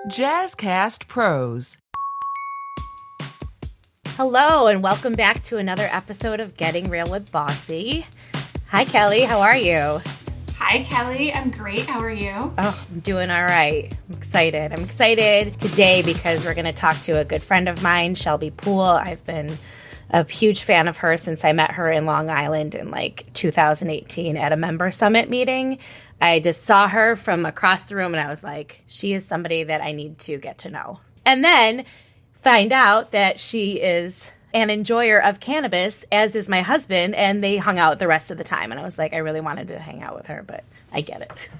Jazzcast Pros. Hello, and welcome back to another episode of Getting Real with Bossy. Hi, Kelly. How are you? Hi, Kelly. I'm great. How are you? Oh, I'm doing all right. I'm excited. I'm excited today because we're going to talk to a good friend of mine, Shelby Poole. I've been a huge fan of her since I met her in Long Island in 2018 at a member summit meeting. I just saw her from across the room and I was like, she is somebody that I need to get to know. And then find out that she is an enjoyer of cannabis, as is my husband, and they hung out the rest of the time. And I was like, I really wanted to hang out with her, but I get it.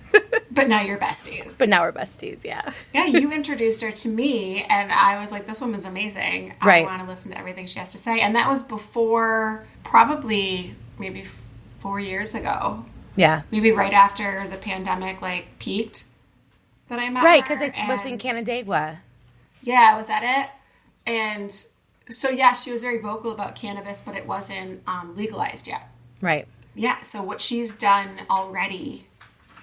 But now you're besties. But now we're besties, yeah. Yeah, you introduced her to me, and I was like, this woman's amazing. Right. I want to listen to everything she has to say. And that was before, probably maybe 4 years ago. Yeah. Maybe right after the pandemic, peaked that I met Right, her. because it was in Canandaigua. Yeah, was that it? And so, yeah, she was very vocal about cannabis, but it wasn't legalized yet. Right. Yeah, so what she's done already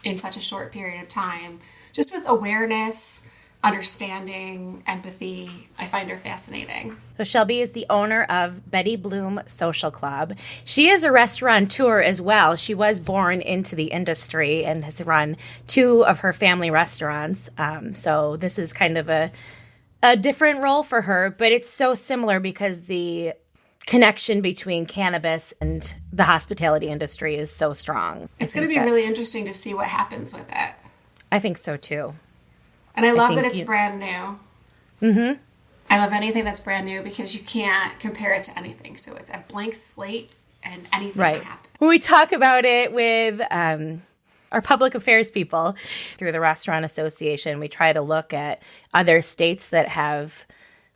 in such a short period of time, just with awareness, understanding, empathy, I find her fascinating. So Shelby is the owner of Betty Bloom Social Club. She is a restaurateur as well. She was born into the industry and has run 2 of her family restaurants. So this is kind of a different role for her, but it's so similar because the connection between cannabis and the hospitality industry is so strong. It's going to be really interesting to see what happens with it. I think so too. And I love that it's brand new. Mm-hmm. I love anything that's brand new because you can't compare it to anything. So it's a blank slate and anything can happen. When we talk about it with our public affairs people through the Restaurant Association, we try to look at other states that have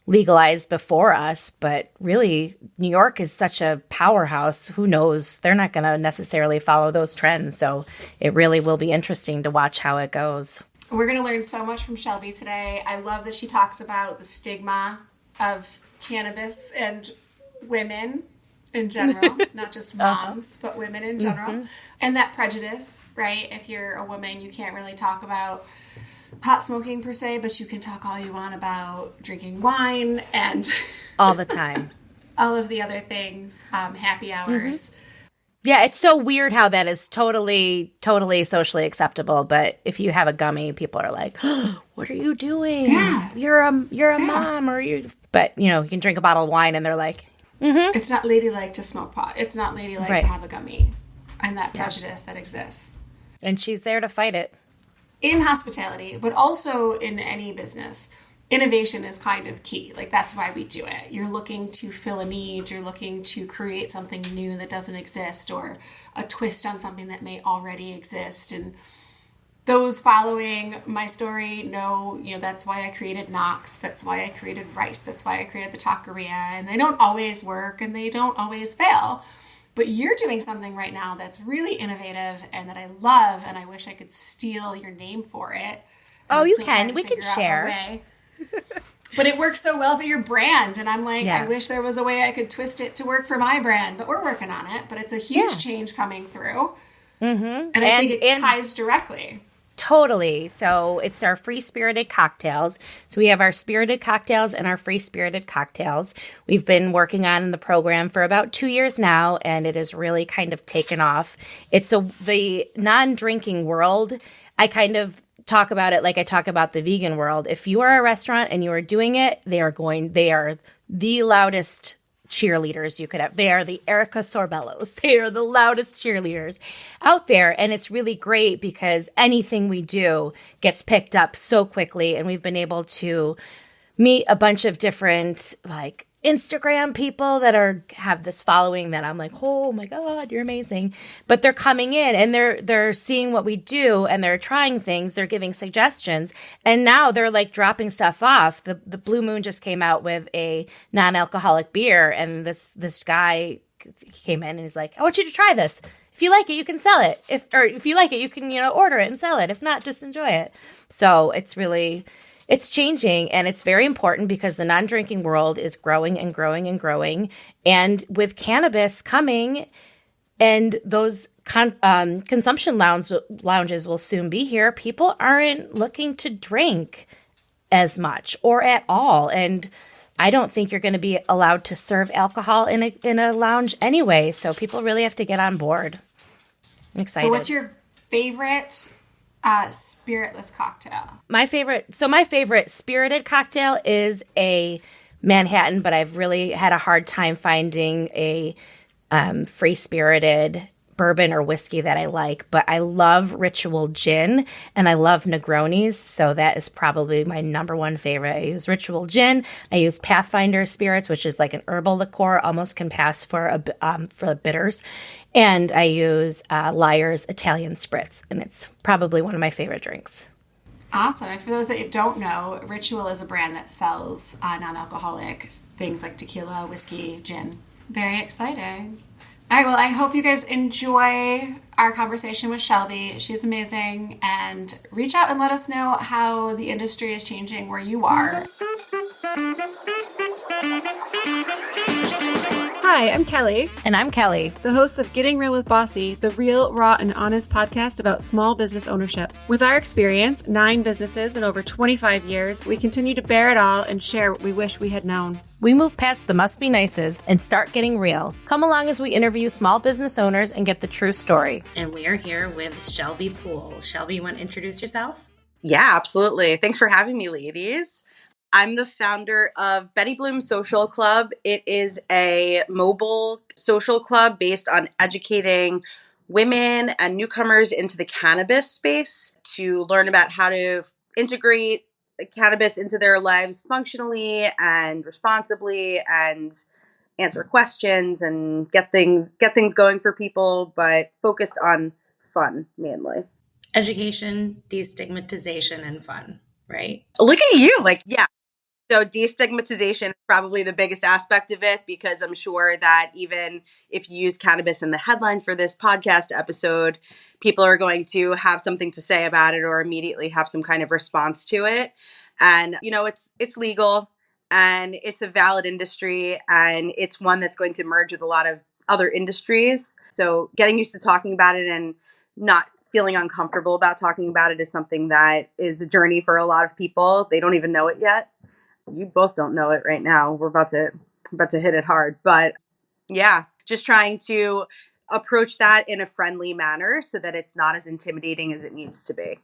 legalized before us, but really New York is such a powerhouse. Who knows? They're not going to necessarily follow those trends. So it really will be interesting to watch how it goes. We're going to learn so much from Shelby today. I love that she talks about the stigma of cannabis and women in general, not just moms, but women in general. Mm-hmm. And that prejudice, right? If you're a woman, you can't really talk about pot smoking per se, but you can talk all you want about drinking wine and all the time. All of the other things, happy hours. Mm-hmm. Yeah, it's so weird how that is totally socially acceptable. But if you have a gummy, people are like, oh, "What are you doing? Yeah. You're a mom, or you." But you can drink a bottle of wine, and they're like, mm-hmm. It's not ladylike to smoke pot. It's not ladylike to have a gummy, and that prejudice that exists. And she's there to fight it. In hospitality, but also in any business, innovation is kind of key. That's why we do it. You're looking to fill a need. You're looking to create something new that doesn't exist or a twist on something that may already exist. And those following my story know, that's why I created Knox. That's why I created Rice. That's why I created the Taqueria. And they don't always work and they don't always fail. But you're doing something right now that's really innovative and that I love, and I wish I could steal your name for it. Oh, you can. We can share. But it works so well for your brand, and I'm like, I wish there was a way I could twist it to work for my brand, but we're working on it. But it's a huge change coming through, and I think it ties directly. Totally. So it's our free spirited cocktails. So we have our spirited cocktails and our free spirited cocktails. We've been working on the program for about 2 years now, and it has really kind of taken off. It's the non-drinking world. I kind of talk about it like I talk about the vegan world. If you are a restaurant and you are doing it, they are the loudest cheerleaders you could have. They are the Erica Sorbellos. They are the loudest cheerleaders out there. And it's really great because anything we do gets picked up so quickly. And we've been able to meet a bunch of different Instagram people that have this following that I'm like, oh my God, you're amazing. But they're coming in and they're seeing what we do and they're trying things. They're giving suggestions. And now they're dropping stuff off. The Blue Moon just came out with a non-alcoholic beer. And this guy came in and he's like, I want you to try this. If you like it, you can sell it. If you like it, you can, order it and sell it. If not, just enjoy it. So it's changing, and it's very important because the non-drinking world is growing and growing and growing. And with cannabis coming and those consumption lounges will soon be here, people aren't looking to drink as much or at all. And I don't think you're going to be allowed to serve alcohol in a lounge anyway. So people really have to get on board. I'm excited. So what's your favorite spiritless cocktail? My favorite spirited cocktail is a Manhattan, but I've really had a hard time finding a free spirited bourbon or whiskey that I like. But I love Ritual Gin and I love Negronis, so that is probably my number one favorite. I use Ritual Gin. I use Pathfinder Spirits, which is like an herbal liqueur, almost can pass for the bitters. And I use Lyre's Italian Spritz, and it's probably one of my favorite drinks. Awesome. And for those that don't know, Ritual is a brand that sells non-alcoholic things like tequila, whiskey, gin. Very exciting. All right, well, I hope you guys enjoy our conversation with Shelby. She's amazing. And reach out and let us know how the industry is changing where you are. Hi, I'm Kelly. And I'm Kelly, the host of Getting Real with Bossy, the real, raw, and honest podcast about small business ownership. With our experience, 9 businesses and over 25 years, we continue to bear it all and share what we wish we had known. We move past the must be nices and start getting real. Come along as we interview small business owners and get the true story. And we are here with Shelby Poole. Shelby, you want to introduce yourself? Yeah, absolutely. Thanks for having me, ladies. I'm the founder of Betty Bloom Social Club. It is a mobile social club based on educating women and newcomers into the cannabis space to learn about how to integrate cannabis into their lives functionally and responsibly and answer questions and get things going for people, but focused on fun mainly. Education, destigmatization, and fun, right? Look at you. Yeah. So destigmatization is probably the biggest aspect of it, because I'm sure that even if you use cannabis in the headline for this podcast episode, people are going to have something to say about it or immediately have some kind of response to it. And, it's legal and it's a valid industry and it's one that's going to merge with a lot of other industries. So getting used to talking about it and not feeling uncomfortable about talking about it is something that is a journey for a lot of people. They don't even know it yet. You both don't know it right now. We're about to hit it hard, but yeah, just trying to approach that in a friendly manner so that it's not as intimidating as it needs to be,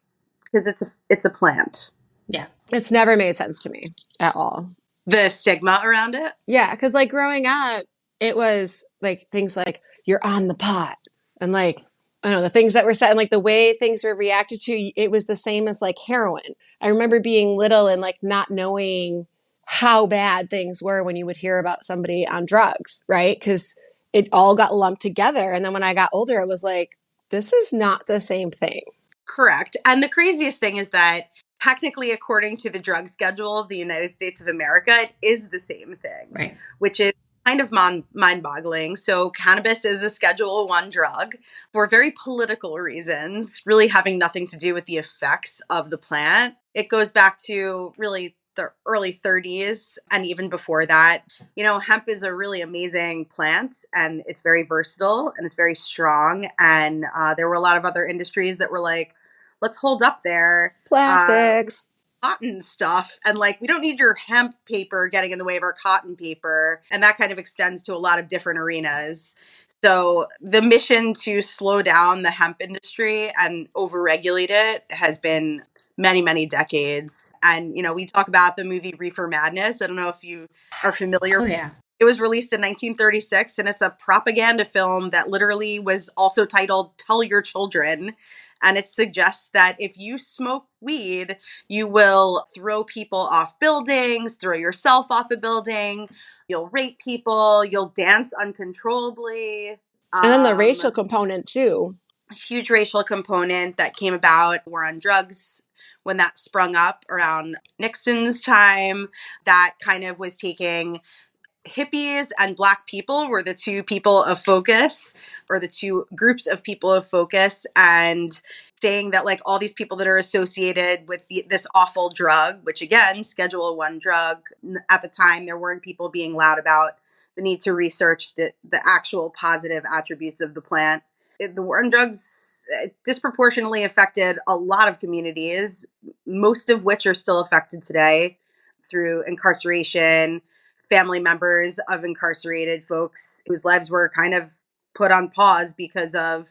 because it's a plant. Yeah, it's never made sense to me at all. The stigma around it. Yeah, because growing up, it was things like you're on the pot, and I don't know, the things that were said and the way things were reacted to. It was the same as heroin. I remember being little and not knowing how bad things were when you would hear about somebody on drugs, right? Because it all got lumped together. And then when I got older, it was this is not the same thing. Correct. And the craziest thing is that technically, according to the drug schedule of the United States of America, it is the same thing, right? Which is kind of mind-boggling. So cannabis is a Schedule I drug for very political reasons, really having nothing to do with the effects of the plant. It goes back to really the early 30s and even before that. Hemp is a really amazing plant and it's very versatile and it's very strong. And there were a lot of other industries that were let's hold up their plastics. Cotton stuff, and we don't need your hemp paper getting in the way of our cotton paper. And that kind of extends to a lot of different arenas. So the mission to slow down the hemp industry and overregulate it has been many, many decades. And, we talk about the movie Reefer Madness. I don't know if you are familiar. Oh, yeah. It was released in 1936, and it's a propaganda film that literally was also titled Tell Your Children. And it suggests that if you smoke weed, you will throw people off buildings, throw yourself off a building, you'll rape people, you'll dance uncontrollably. And then the racial component, too. A huge racial component that came about. War on drugs, when that sprung up around Nixon's time, that kind of was taking hippies and Black people were the two people of focus, or the two groups of people of focus, and saying that all these people that are associated with this awful drug, which again, Schedule I drug, at the time there weren't people being loud about the need to research the actual positive attributes of the plant. The war on drugs disproportionately affected a lot of communities, most of which are still affected today through incarceration, family members of incarcerated folks whose lives were kind of put on pause because of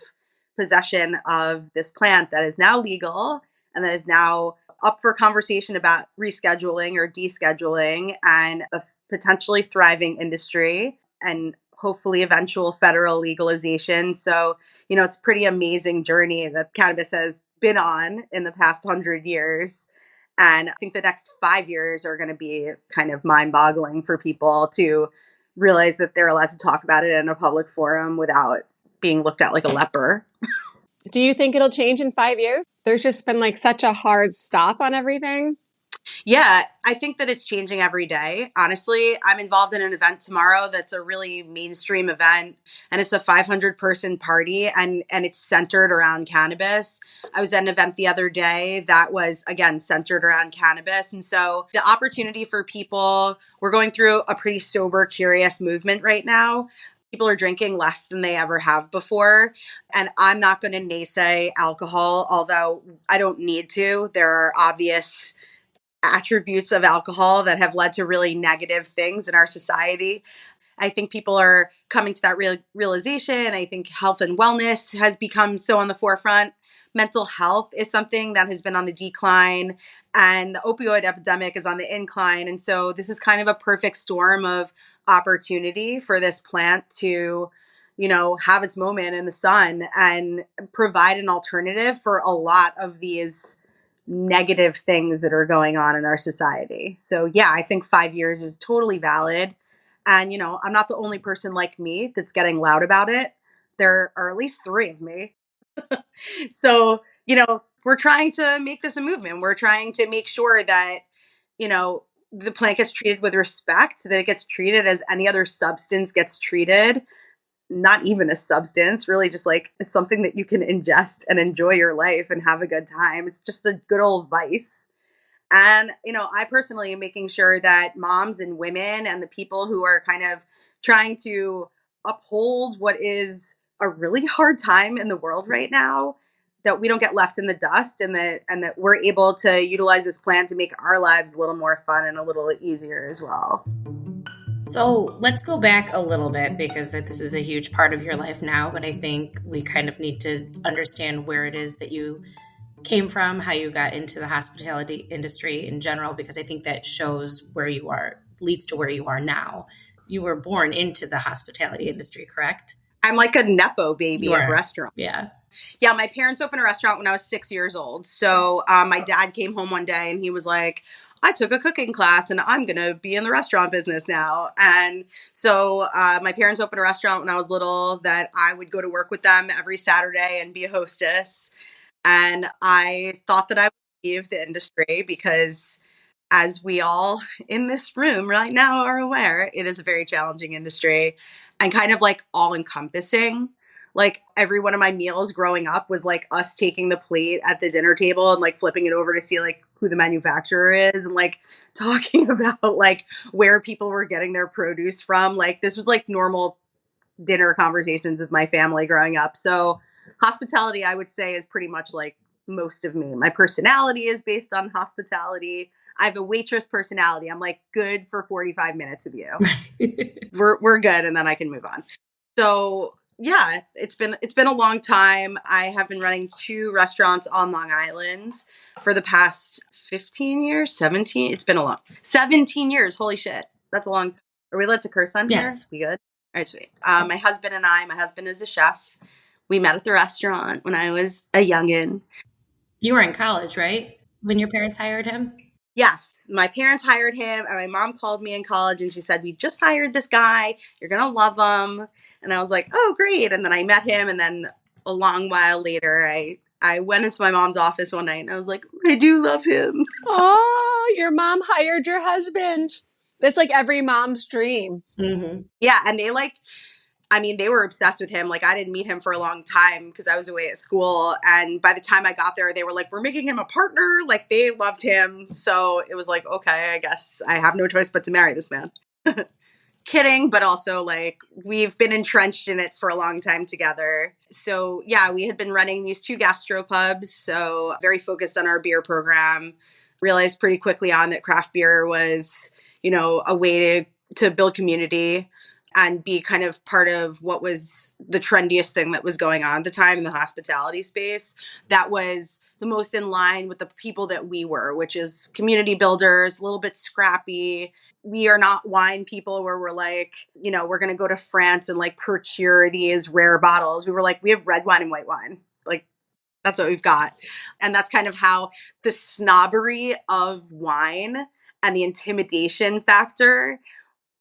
possession of this plant that is now legal and that is now up for conversation about rescheduling or descheduling, and a potentially thriving industry and hopefully eventual federal legalization. So, it's a pretty amazing journey that cannabis has been on in the past 100 years. And I think the next 5 years are going to be kind of mind boggling for people to realize that they're allowed to talk about it in a public forum without being looked at like a leper. Do you think it'll change in 5 years? There's just been like such a hard stop on everything. Yeah, I think that it's changing every day. Honestly, I'm involved in an event tomorrow that's a really mainstream event, and it's a 500-person party, and it's centered around cannabis. I was at an event the other day that was, again, centered around cannabis. And so the opportunity for people, we're going through a pretty sober, curious movement right now. People are drinking less than they ever have before. And I'm not going to naysay alcohol, although I don't need to. There are obvious attributes of alcohol that have led to really negative things in our society. I think people are coming to that realization. I think health and wellness has become so on the forefront. Mental health is something that has been on the decline, and the opioid epidemic is on the incline. And so this is kind of a perfect storm of opportunity for this plant to, have its moment in the sun and provide an alternative for a lot of these negative things that are going on in our society. So yeah, I think 5 years is totally valid. And, I'm not the only person like me that's getting loud about it. There are at least three of me. So, we're trying to make this a movement. We're trying to make sure that, the plant gets treated with respect, that it gets treated as any other substance gets treated. Not even a substance, really just like it's something that you can ingest and enjoy your life and have a good time. It's just a good old vice. And, I personally am making sure that moms and women and the people who are kind of trying to uphold what is a really hard time in the world right now, that we don't get left in the dust, and that we're able to utilize this plant to make our lives a little more fun and a little easier as well. So let's go back a little bit, because this is a huge part of your life now, but I think we kind of need to understand where it is that you came from, how you got into the hospitality industry in general, because I think that shows where you are, leads to where you are now. You were born into the hospitality industry, correct? I'm like a Nepo baby of restaurants. Yeah. Yeah, my parents opened a restaurant when I was 6 years old. So my dad came home one day and he was like, I took a cooking class and I'm going to be in the restaurant business now. And so my parents opened a restaurant when I was little that I would go to work with them every Saturday and be a hostess. And I thought that I would leave the industry because, as we all in this room right now are aware, it is a very challenging industry and kind of like all encompassing. Like every one of my meals growing up was like us taking the plate at the dinner table and like flipping it over to see like who the manufacturer is, and like talking about like where people were getting their produce from. Like this was like normal dinner conversations with my family growing up. So hospitality, I would say, is pretty much like most of me. My personality is based on hospitality. I have a waitress personality. I'm like good for 45 minutes with you. we're good, and then I can move on. So yeah, it's been a long time. I have been running 2 restaurants on Long Island for the past 15 years, 17. It's been a long 17 years. Holy shit. That's a long time. Are we allowed to curse on here? We good? All right, sweet. My husband is a chef. We met at the restaurant when I was a youngin'. You were in college, right? When your parents hired him? Yes, my parents hired him, and my mom called me in college and she said, we just hired this guy. You're going to love him. And I was like, oh, great. And then I met him. And then a long while later, I went into my mom's office one night and I was like, I do love him. Oh, your mom hired your husband. That's like every mom's dream. Mm-hmm. Yeah. And they were obsessed with him. Like, I didn't meet him for a long time because I was away at school. And by the time I got there, they were like, we're making him a partner. Like, they loved him. So it was like, okay, I guess I have no choice but to marry this man. kidding, but also like we've been entrenched in it for a long time together. So yeah, we had been running these 2 gastropubs, so very focused on our beer program. Realized pretty quickly on that craft beer was, a way to build community and be kind of part of what was the trendiest thing that was going on at the time in the hospitality space. That was the most in line with the people that we were, which is community builders, a little bit scrappy. We are not wine people where we're like, we're going to go to France and like procure these rare bottles. We were like, we have red wine and white wine. Like, that's what we've got. And that's kind of how the snobbery of wine and the intimidation factor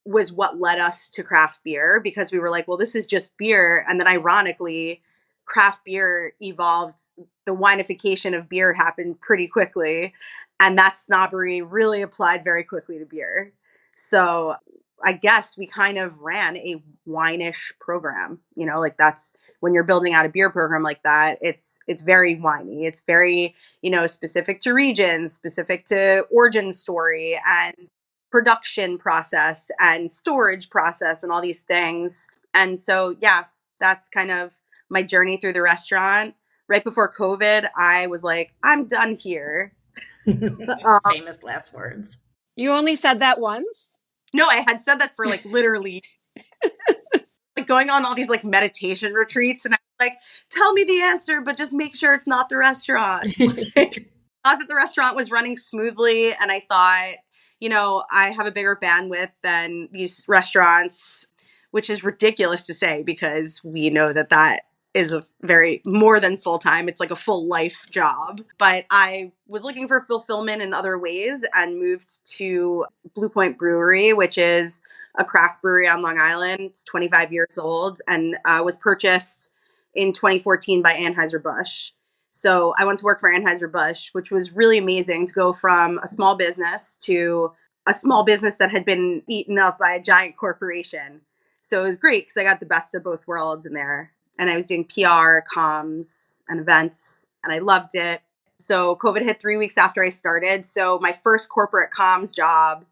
was what led us to craft beer, because we were like, well, this is just beer. And then ironically, craft beer evolved. The winification of beer happened pretty quickly. And that snobbery really applied very quickly to beer. So I guess we kind of ran a wine-ish program, like that's when you're building out a beer program like that, it's very winey. It's very, specific to regions, specific to origin story and production process and storage process and all these things. And so, yeah, that's kind of my journey through the restaurant. Right before COVID, I was like, I'm done here. Famous last words. You only said that once? No, I had said that for like literally like going on all these like meditation retreats. And I was like, tell me the answer, but just make sure it's not the restaurant. Like, thought that the restaurant was running smoothly. And I thought, I have a bigger bandwidth than these restaurants, which is ridiculous to say because we know that is a very more than full time. It's like a full life job. But I was looking for fulfillment in other ways and moved to Blue Point Brewery, which is a craft brewery on Long Island. It's 25 years old and was purchased in 2014 by Anheuser Busch. So I went to work for Anheuser Busch, which was really amazing to go from a small business to a small business that had been eaten up by a giant corporation. So it was great because I got the best of both worlds in there. And I was doing PR, comms, and events, and I loved it. So COVID hit 3 weeks after I started. So my first corporate comms job,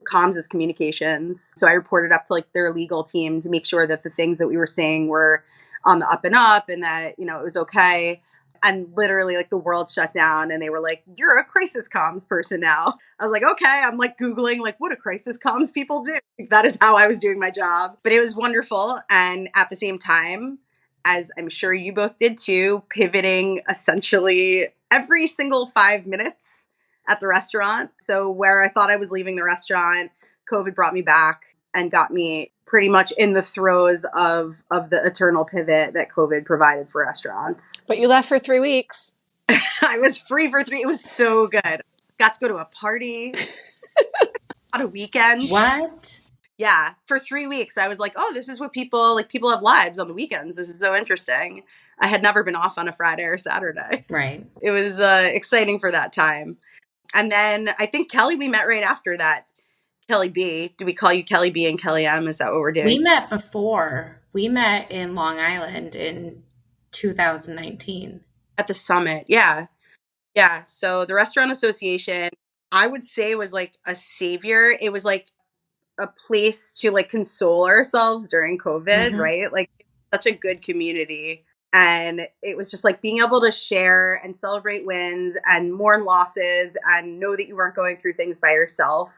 comms is communications. So I reported up to like their legal team to make sure that the things that we were saying were on the up and up and that, it was okay. And literally like the world shut down and they were like, you're a crisis comms person now. I was like, okay. I'm like Googling like what do crisis comms people do? That is how I was doing my job. But it was wonderful. And at the same time, as I'm sure you both did too, pivoting essentially every single 5 minutes at the restaurant. So where I thought I was leaving the restaurant, COVID brought me back and got me pretty much in the throes of the eternal pivot that COVID provided for restaurants. But you left for 3 weeks. I was free for 3. It was so good. Got to go to a party on a weekend. What? Yeah, for 3 weeks. I was like, oh, this is what people have lives on the weekends. This is so interesting. I had never been off on a Friday or Saturday. Right. It was exciting for that time. And then I think Kelly, we met right after that. Kelly B. Do we call you Kelly B and Kelly M? Is that what we're doing? We met before. We met in Long Island in 2019. At the summit. Yeah. Yeah. So the Restaurant Association, I would say, was like a savior. It was like a place to like console ourselves during COVID, right? Like such a good community. And it was just like being able to share and celebrate wins and mourn losses and know that you weren't going through things by yourself.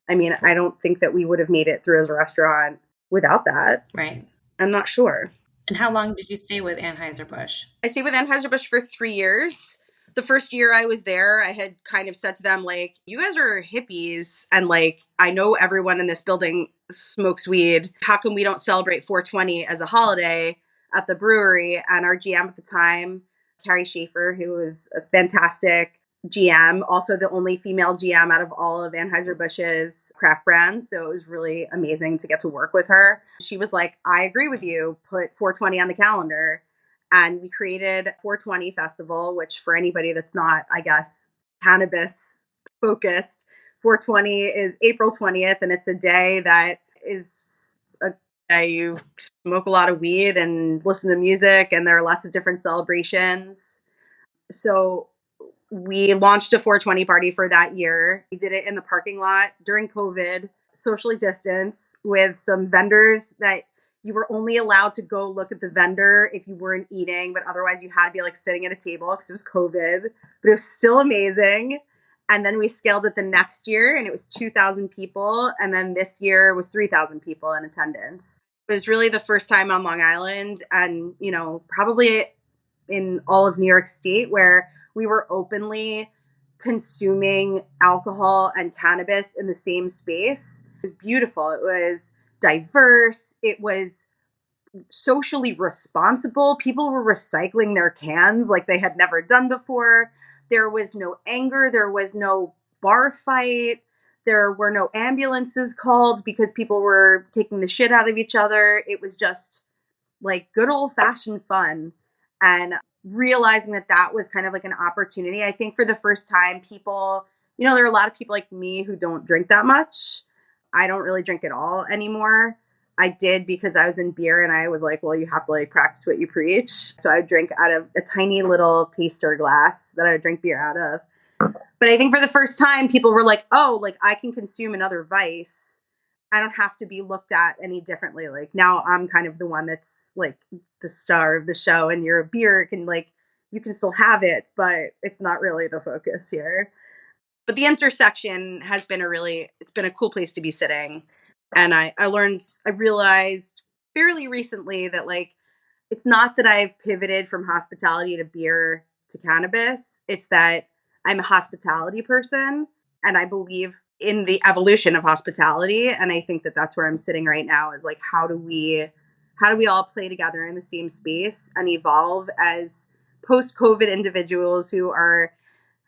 I mean, I don't think that we would have made it through as a restaurant without that. Right. I'm not sure. And how long did you stay with Anheuser Busch? I stayed with Anheuser Busch for 3 years. The first year I was there, I had kind of said to them, like, you guys are hippies. And like, I know everyone in this building smokes weed. How come we don't celebrate 420 as a holiday at the brewery? And our GM at the time, Carrie Schaefer, who was a fantastic GM, also the only female GM out of all of Anheuser-Busch's craft brands. So it was really amazing to get to work with her. She was like, I agree with you, put 420 on the calendar. And we created 420 Festival, which for anybody that's not, I guess, cannabis focused, 420 is April 20th. And it's a day that is a day you smoke a lot of weed and listen to music. And there are lots of different celebrations. So we launched a 420 party for that year. We did it in the parking lot during COVID. socially distance with some vendors that you were only allowed to go look at the vendor if you weren't eating, but otherwise you had to be like sitting at a table because it was COVID, but it was still amazing. And then we scaled it the next year and it was 2,000 people. And then this year was 3,000 people in attendance. It was really the first time on Long Island and, you know, probably in all of New York State where we were openly consuming alcohol and cannabis in the same space. It was beautiful. It was diverse. It was socially responsible. People were recycling their cans like they had never done before. There was no anger. There was no bar fight. There were no ambulances called because people were kicking the shit out of each other. It was just like good old fashioned fun. And realizing that that was kind of like an opportunity. I think for the first time, people, you know, there are a lot of people like me who don't drink that much. I don't really drink at all anymore. I did because I was in beer and I was like, well, you have to like practice what you preach. So I would drink out of a tiny little taster glass that I would drink beer out of. But I think for the first time, people were like, oh, like I can consume another vice. I don't have to be looked at any differently. Like now I'm kind of the one that's like the star of the show and your beer can like, you can still have it, but it's not really the focus here. But the intersection has been it's been a cool place to be sitting. And I realized fairly recently that like, it's not that I've pivoted from hospitality to beer to cannabis. It's that I'm a hospitality person and I believe in the evolution of hospitality. And I think that that's where I'm sitting right now is like, how do we all play together in the same space and evolve as post-COVID individuals who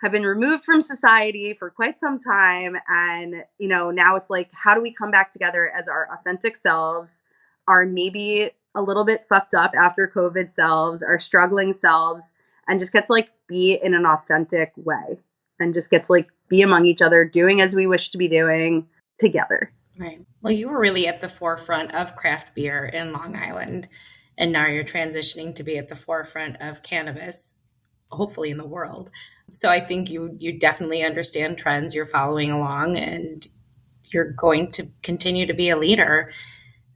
have been removed from society for quite some time. And, you know, now it's like, how do we come back together as our authentic selves, our maybe a little bit fucked up after COVID selves, our struggling selves, and just get to like be in an authentic way and just get to like be among each other, doing as we wish to be doing together. Right. Well, you were really at the forefront of craft beer in Long Island, and now you're transitioning to be at the forefront of cannabis, hopefully in the world. So I think you definitely understand trends, you're following along, and you're going to continue to be a leader.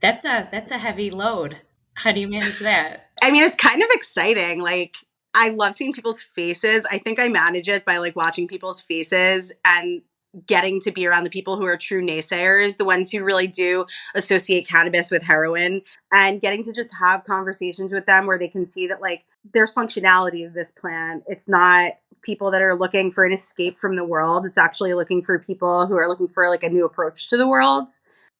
That's a heavy load. How do you manage that? I mean, it's kind of exciting. Like, I love seeing people's faces. I think I manage it by like watching people's faces and getting to be around the people who are true naysayers, the ones who really do associate cannabis with heroin, and getting to just have conversations with them where they can see that like there's functionality to this plant. It's not people that are looking for an escape from the world. It's actually looking for people who are looking for like a new approach to the world.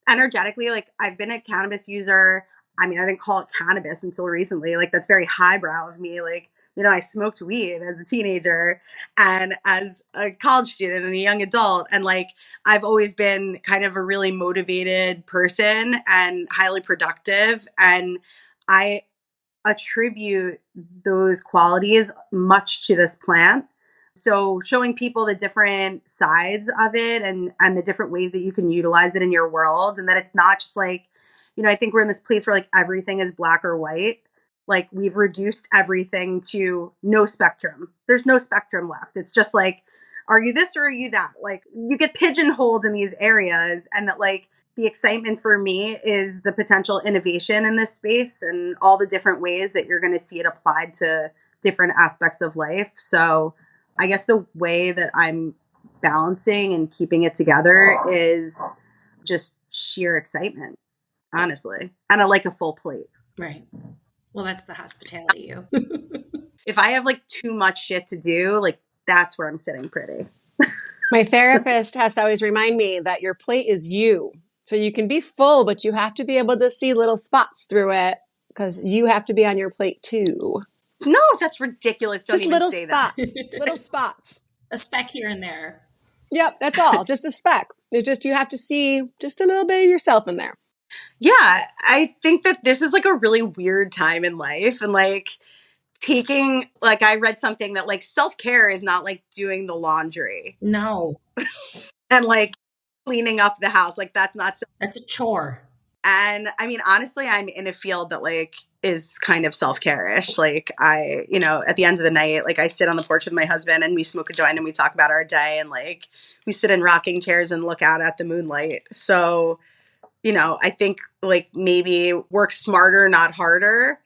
Energetically, like I've been a cannabis user. I mean, I didn't call it cannabis until recently. Like that's very highbrow of me. Like, you know, I smoked weed as a teenager and as a college student and a young adult. And like, I've always been kind of a really motivated person and highly productive. And I attribute those qualities much to this plant. So showing people the different sides of it and the different ways that you can utilize it in your world, and that it's not just like, you know, I think we're in this place where like everything is black or white. Like we've reduced everything to no spectrum. There's no spectrum left. It's just like, are you this or are you that? Like you get pigeonholed in these areas, and that like the excitement for me is the potential innovation in this space and all the different ways that you're going to see it applied to different aspects of life. So I guess the way that I'm balancing and keeping it together is just sheer excitement, honestly. And I like a full plate. Right. Well, that's the hospitality you. If I have like too much shit to do, like that's where I'm sitting pretty. My therapist has to always remind me that your plate is you. So you can be full, but you have to be able to see little spots through it because you have to be on your plate too. No, that's ridiculous. Don't Just even little say spots. that. Little spots. A speck here and there. Yep, that's all. Just a speck. It's just you have to see just a little bit of yourself in there. Yeah, I think that this is like a really weird time in life, and like taking, like I read something that like self-care is not like doing the laundry. No. And like cleaning up the house. Like that's not That's a chore. And I mean, honestly, I'm in a field that like is kind of self-care-ish. Like I, at the end of the night, like I sit on the porch with my husband and we smoke a joint and we talk about our day and like we sit in rocking chairs and look out at the moonlight. So, I think like maybe work smarter, not harder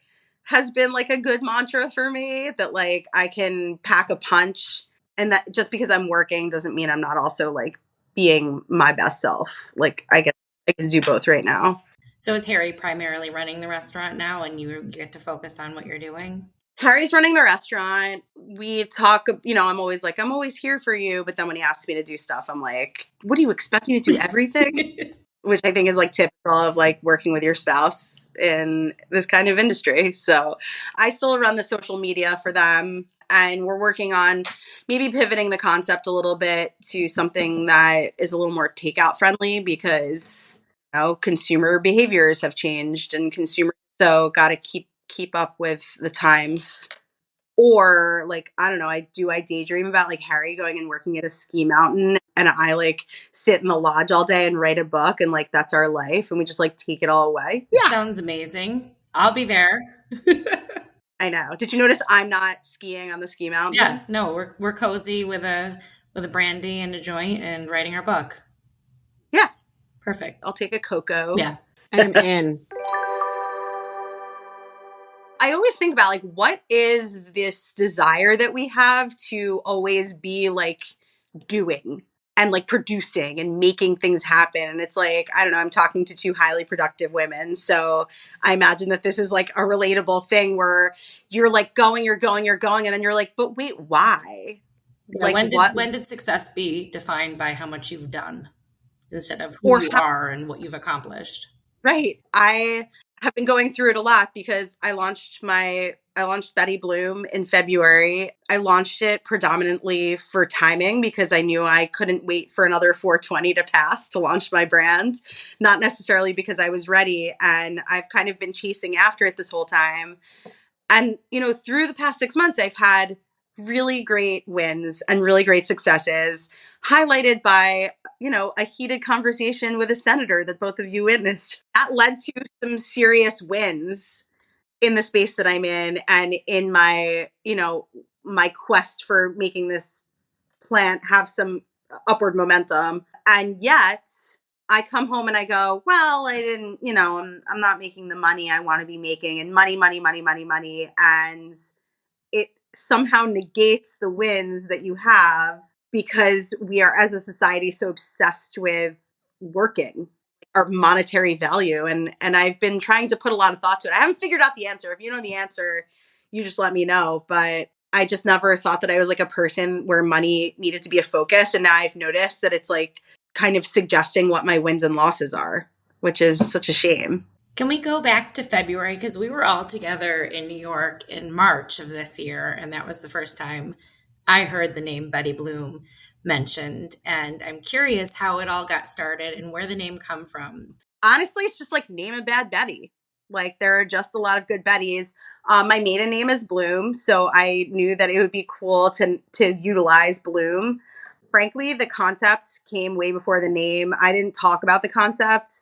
has been like a good mantra for me, that like I can pack a punch, and that just because I'm working doesn't mean I'm not also like being my best self. Like I can do both right now. So is Harry primarily running the restaurant now and you get to focus on what you're doing? Harry's running the restaurant. We talk, I'm always like, I'm always here for you. But then when he asks me to do stuff, I'm like, what do you expect me to do everything? Which I think is like typical of like working with your spouse in this kind of industry. So I still run the social media for them. And we're working on maybe pivoting the concept a little bit to something that is a little more takeout friendly, because consumer behaviors have changed and consumers so got to keep up with the times. Or like, I don't know, I daydream about like Harry going and working at a ski mountain and I like sit in the lodge all day and write a book and like that's our life and we just like take it all away. Yeah. Sounds amazing. I'll be there. I know. Did you notice I'm not skiing on the ski mountain? Yeah, no, we're cozy with a brandy and a joint and writing our book. Yeah. Perfect. I'll take a cocoa. Yeah. I'm in. I always think about like, what is this desire that we have to always be like doing and like producing and making things happen? And it's like, I don't know, I'm talking to two highly productive women. So I imagine that this is like a relatable thing where you're like you're going, and then you're like, but wait, why? Yeah, Like when did success be defined by how much you've done instead of who or you how? are and what you've accomplished? Right. I have been going through it a lot because I launched Betty Bloom in February. I launched it predominantly for timing because I knew I couldn't wait for another 420 to pass to launch my brand, not necessarily because I was ready. And I've kind of been chasing after it this whole time. And, through the past 6 months, I've had really great wins and really great successes, highlighted by, a heated conversation with a senator that both of you witnessed. That led to some serious wins in the space that I'm in and in my, my quest for making this plant have some upward momentum. And yet I come home and I go, well, I didn't, I'm not making the money I want to be making, and money, money, money, money, money. And it somehow negates the wins that you have because we are, as a society, so obsessed with working, our monetary value. And I've been trying to put a lot of thought to it. I haven't figured out the answer. If you know the answer, you just let me know. But I just never thought that I was like a person where money needed to be a focus. And now I've noticed that it's like kind of suggesting what my wins and losses are, which is such a shame. Can we go back to February? Because we were all together in New York in March of this year, and that was the first time I heard the name Betty Bloom mentioned. And I'm curious how it all got started and where the name come from. Honestly, it's just like name a bad Betty. Like there are just a lot of good Bettys. My maiden name is Bloom, so I knew that it would be cool to utilize Bloom. Frankly, the concept came way before the name. I didn't talk about the concept.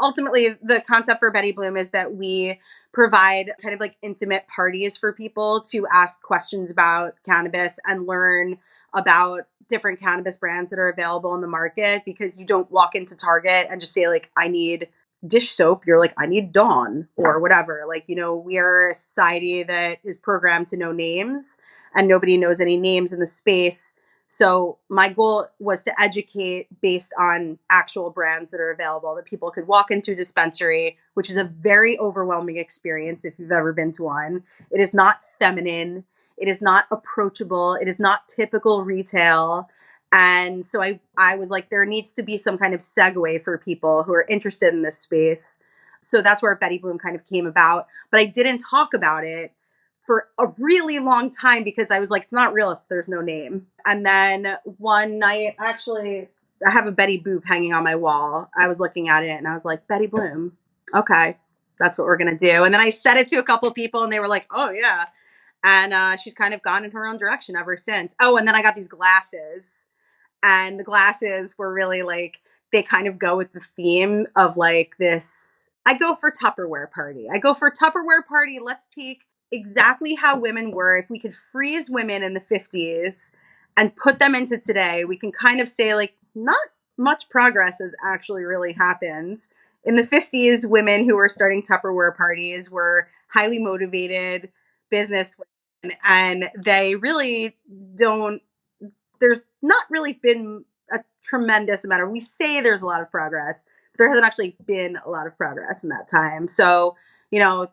Ultimately, the concept for Betty Bloom is that we provide kind of like intimate parties for people to ask questions about cannabis and learn about different cannabis brands that are available in the market, because you don't walk into Target and just say like, I need dish soap. You're like, I need Dawn or whatever. Like, we are a society that is programmed to know names and nobody knows any names in the space. So my goal was to educate based on actual brands that are available, that people could walk into a dispensary, which is a very overwhelming experience if you've ever been to one. It is not feminine. It is not approachable. It is not typical retail. And so I was like, there needs to be some kind of segue for people who are interested in this space. So that's where Betty Bloom kind of came about. But I didn't talk about it for a really long time because I was like, it's not real if there's no name. And then one night, actually, I have a Betty Boop hanging on my wall. I was looking at it and I was like, Betty Bloom. Okay, that's what we're going to do. And then I said it to a couple people and they were like, oh, yeah. And she's kind of gone in her own direction ever since. Oh, and then I got these glasses. And the glasses were really like they kind of go with the theme of like this. I go for Tupperware party. I go for Tupperware party. Let's take exactly how women were. If we could freeze women in the 50s and put them into today, we can kind of say like not much progress has actually really happened. In the 50s, women who were starting Tupperware parties were highly motivated business women, and they really don't, there's not really been a tremendous amount of, we say there's a lot of progress, but there hasn't actually been a lot of progress in that time. So, you know,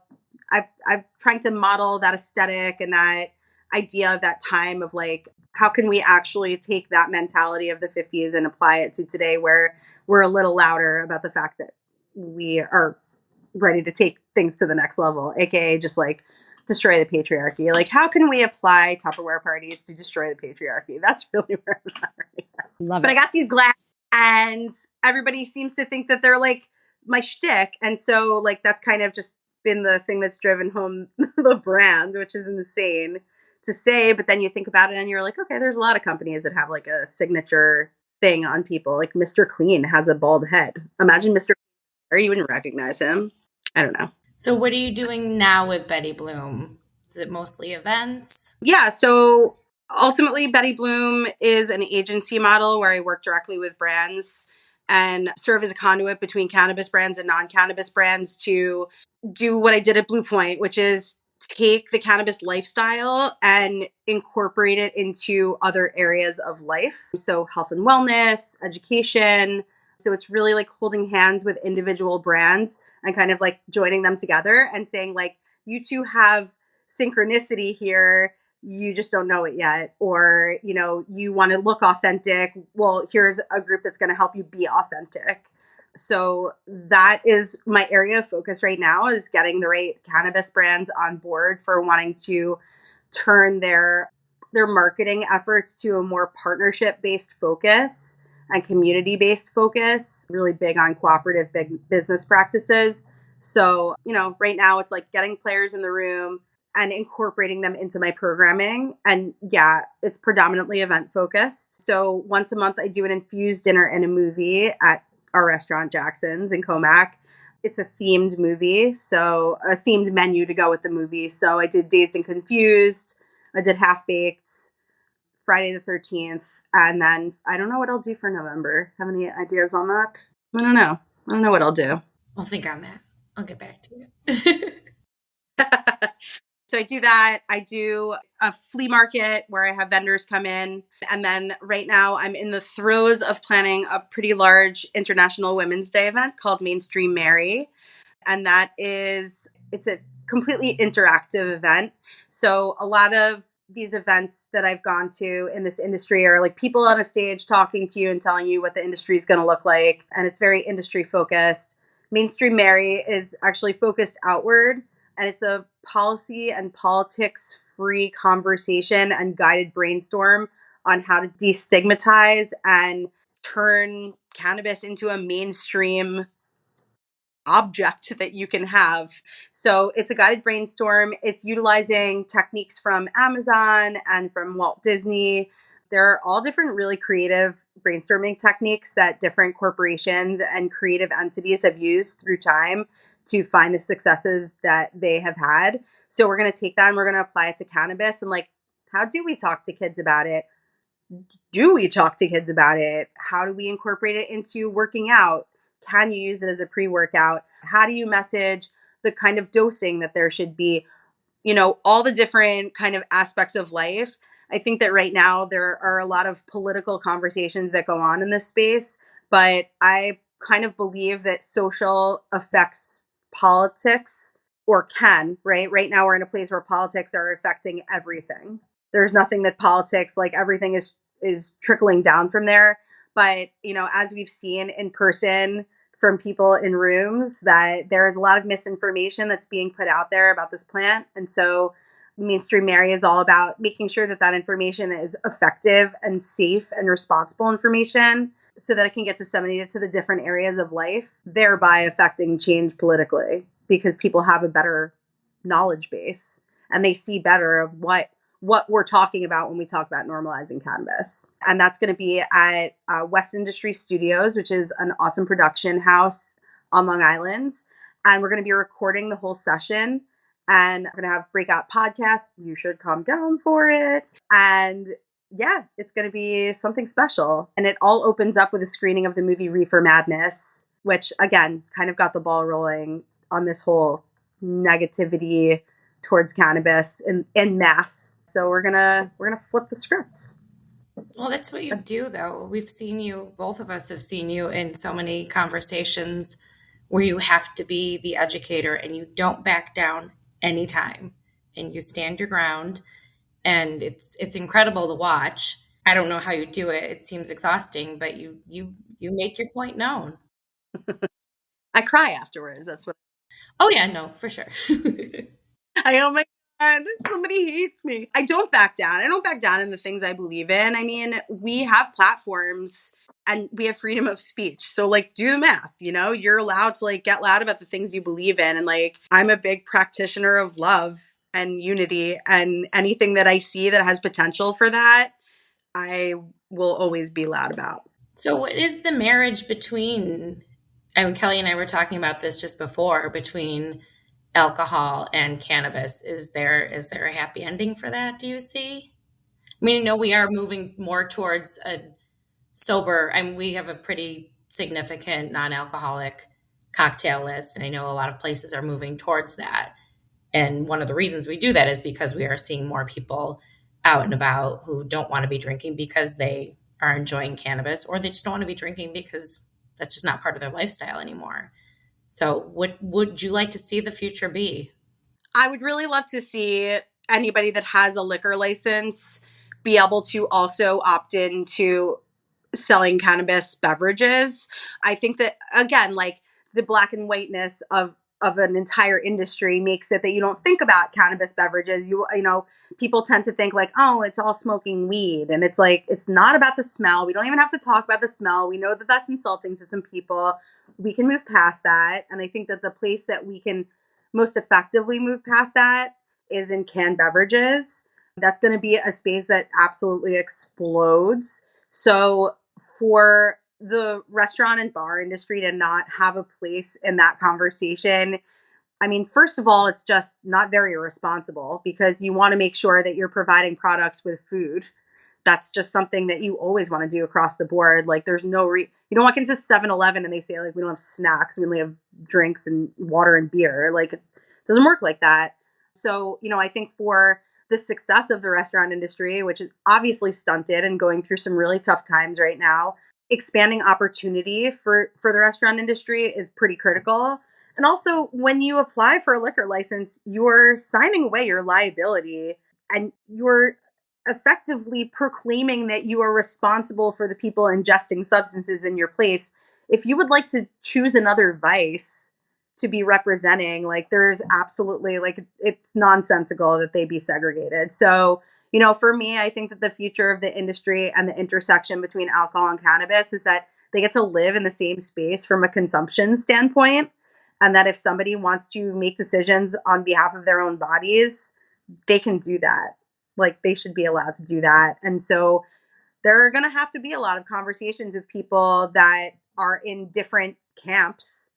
I'm trying to model that aesthetic and that idea of that time of like, how can we actually take that mentality of the 50s and apply it to today, where we're a little louder about the fact that we are ready to take things to the next level, aka just like destroy the patriarchy. Like, how can we apply Tupperware parties to destroy the patriarchy? That's really where I'm at right now. Love But it. I got these glass, and everybody seems to think that they're like my shtick, and so like that's kind of just been the thing that's driven home the brand, which is insane to say. But then you think about it, and you're like, okay, there's a lot of companies that have like a signature thing on people. Like Mr. Clean has a bald head. Imagine Mr. Or you wouldn't recognize him. I don't know. So what are you doing now with Betty Bloom? Is it mostly events? Yeah, so ultimately, Betty Bloom is an agency model where I work directly with brands and serve as a conduit between cannabis brands and non-cannabis brands to do what I did at Blue Point, which is take the cannabis lifestyle and incorporate it into other areas of life. So health and wellness, education. So it's really like holding hands with individual brands and kind of like joining them together and saying like, you two have synchronicity here, you just don't know it yet. Or, you know, you want to look authentic, well, here's a group that's going to help you be authentic. So that is my area of focus right now, is getting the right cannabis brands on board for wanting to turn their marketing efforts to a more partnership based focus and community based focus, really big on cooperative big business practices. So, you know, right now it's like getting players in the room and incorporating them into my programming. And yeah, it's predominantly event focused. So once a month, I do an infused dinner and a movie at our restaurant, Jackson's in Comac. It's a themed movie, so a themed menu to go with the movie. So I did Dazed and Confused, I did Half Baked, Friday the 13th, and then I don't know what I'll do for November. Have any ideas on that? I don't know. I don't know what I'll do. I'll think on that. I'll get back to you. So I do that. I do a flea market where I have vendors come in. And then right now I'm in the throes of planning a pretty large International Women's Day event called Mainstream Mary. And that is, it's a completely interactive event. So a lot of these events that I've gone to in this industry are like people on a stage talking to you and telling you what the industry is going to look like. And it's very industry focused. Mainstream Mary is actually focused outward, and it's a policy and politics free conversation and guided brainstorm on how to destigmatize and turn cannabis into a mainstream object that you can have. So it's a guided brainstorm. It's utilizing techniques from Amazon and from Walt Disney. There are all different really creative brainstorming techniques that different corporations and creative entities have used through time to find the successes that they have had. So we're going to take that and we're going to apply it to cannabis. And like, how do we talk to kids about it? Do we talk to kids about it? How do we incorporate it into working out? Can you use it as a pre-workout? How do you message the kind of dosing that there should be? You know, all the different kind of aspects of life. I think that right now there are a lot of political conversations that go on in this space, but I kind of believe that social affects politics, or can, right? Right now we're in a place where politics are affecting everything. There's nothing that politics, like everything is trickling down from there. But, you know, as we've seen in person from people in rooms, that there is a lot of misinformation that's being put out there about this plant. And so Mainstream Mary is all about making sure that that information is effective and safe and responsible information so that it can get disseminated to the different areas of life, thereby affecting change politically, because people have a better knowledge base and they see better of what what we're talking about when we talk about normalizing cannabis. And that's going to be at West Industry Studios, which is an awesome production house on Long Island. And we're going to be recording the whole session. And we're going to have breakout podcasts. You should come down for it. And yeah, it's going to be something special. And it all opens up with a screening of the movie Reefer Madness, which again, kind of got the ball rolling on this whole negativity towards cannabis in mass. So we're gonna flip the scripts. Well, that's what you do, though. We've seen you, both of us have seen you in so many conversations where you have to be the educator and you don't back down anytime and you stand your ground. And it's incredible to watch. I don't know how you do it. It seems exhausting, but you make your point known. I cry afterwards. That's what. Oh yeah, no, for sure. Oh my God, somebody hates me. I don't back down. I don't back down in the things I believe in. I mean, we have platforms and we have freedom of speech. So like, do the math, you're allowed to like get loud about the things you believe in. And like, I'm a big practitioner of love and unity, and anything that I see that has potential for that, I will always be loud about. So what is the marriage between, Kelly and I were talking about this just before, between alcohol and cannabis? Is there a happy ending for that, do you see? I mean, I know we are moving more towards a sober, we have a pretty significant non-alcoholic cocktail list, and I know a lot of places are moving towards that. And one of the reasons we do that is because we are seeing more people out and about who don't want to be drinking because they are enjoying cannabis, or they just don't want to be drinking because that's just not part of their lifestyle anymore. So what would you like to see the future be? I would really love to see anybody that has a liquor license be able to also opt into selling cannabis beverages. I think that, again, like the black and whiteness of an entire industry makes it that you don't think about cannabis beverages. You know, people tend to think like, oh, it's all smoking weed. And it's like, it's not about the smell. We don't even have to talk about the smell. We know that that's insulting to some people. We can move past that. And I think that the place that we can most effectively move past that is in canned beverages. That's going to be a space that absolutely explodes. So for the restaurant and bar industry to not have a place in that conversation, I mean, first of all, it's just not very irresponsible, because you want to make sure that you're providing products with food. That's just something that you always want to do across the board. Like there's no you don't walk into 7-Eleven and they say like, we don't have snacks, we only have drinks and water and beer. Like it doesn't work like that. So, I think for the success of the restaurant industry, which is obviously stunted and going through some really tough times right now, expanding opportunity for the restaurant industry is pretty critical. And also, when you apply for a liquor license, you're signing away your liability and you're effectively proclaiming that you are responsible for the people ingesting substances in your place. If you would like to choose another vice to be representing, like there's absolutely, like, it's nonsensical that they be segregated. So, for me, I think that the future of the industry and the intersection between alcohol and cannabis is that they get to live in the same space from a consumption standpoint. And that if somebody wants to make decisions on behalf of their own bodies, they can do that. Like they should be allowed to do that. And so there are going to have to be a lot of conversations with people that are in different camps.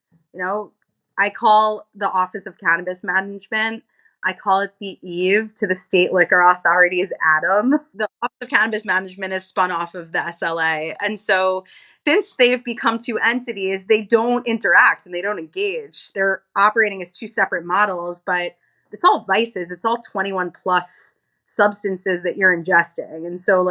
I call the Office of Cannabis Management, I call it the Eve to the State Liquor Authority's Adam. The Office of Cannabis Management is spun off of the SLA. And so since they've become two entities, they don't interact and they don't engage. They're operating as two separate models, but it's all vices. It's all 21 plus substances that you're ingesting. And so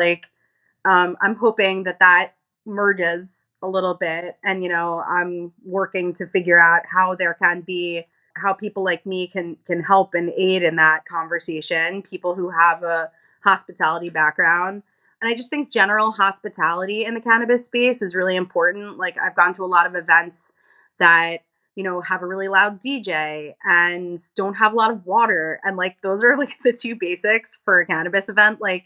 I'm hoping that merges a little bit. And, I'm working to figure out how there can be, how people like me can help and aid in that conversation, people who have a hospitality background. And I just think general hospitality in the cannabis space is really important. Like I've gone to a lot of events that, have a really loud DJ and don't have a lot of water. And like, those are like the two basics for a cannabis event. Like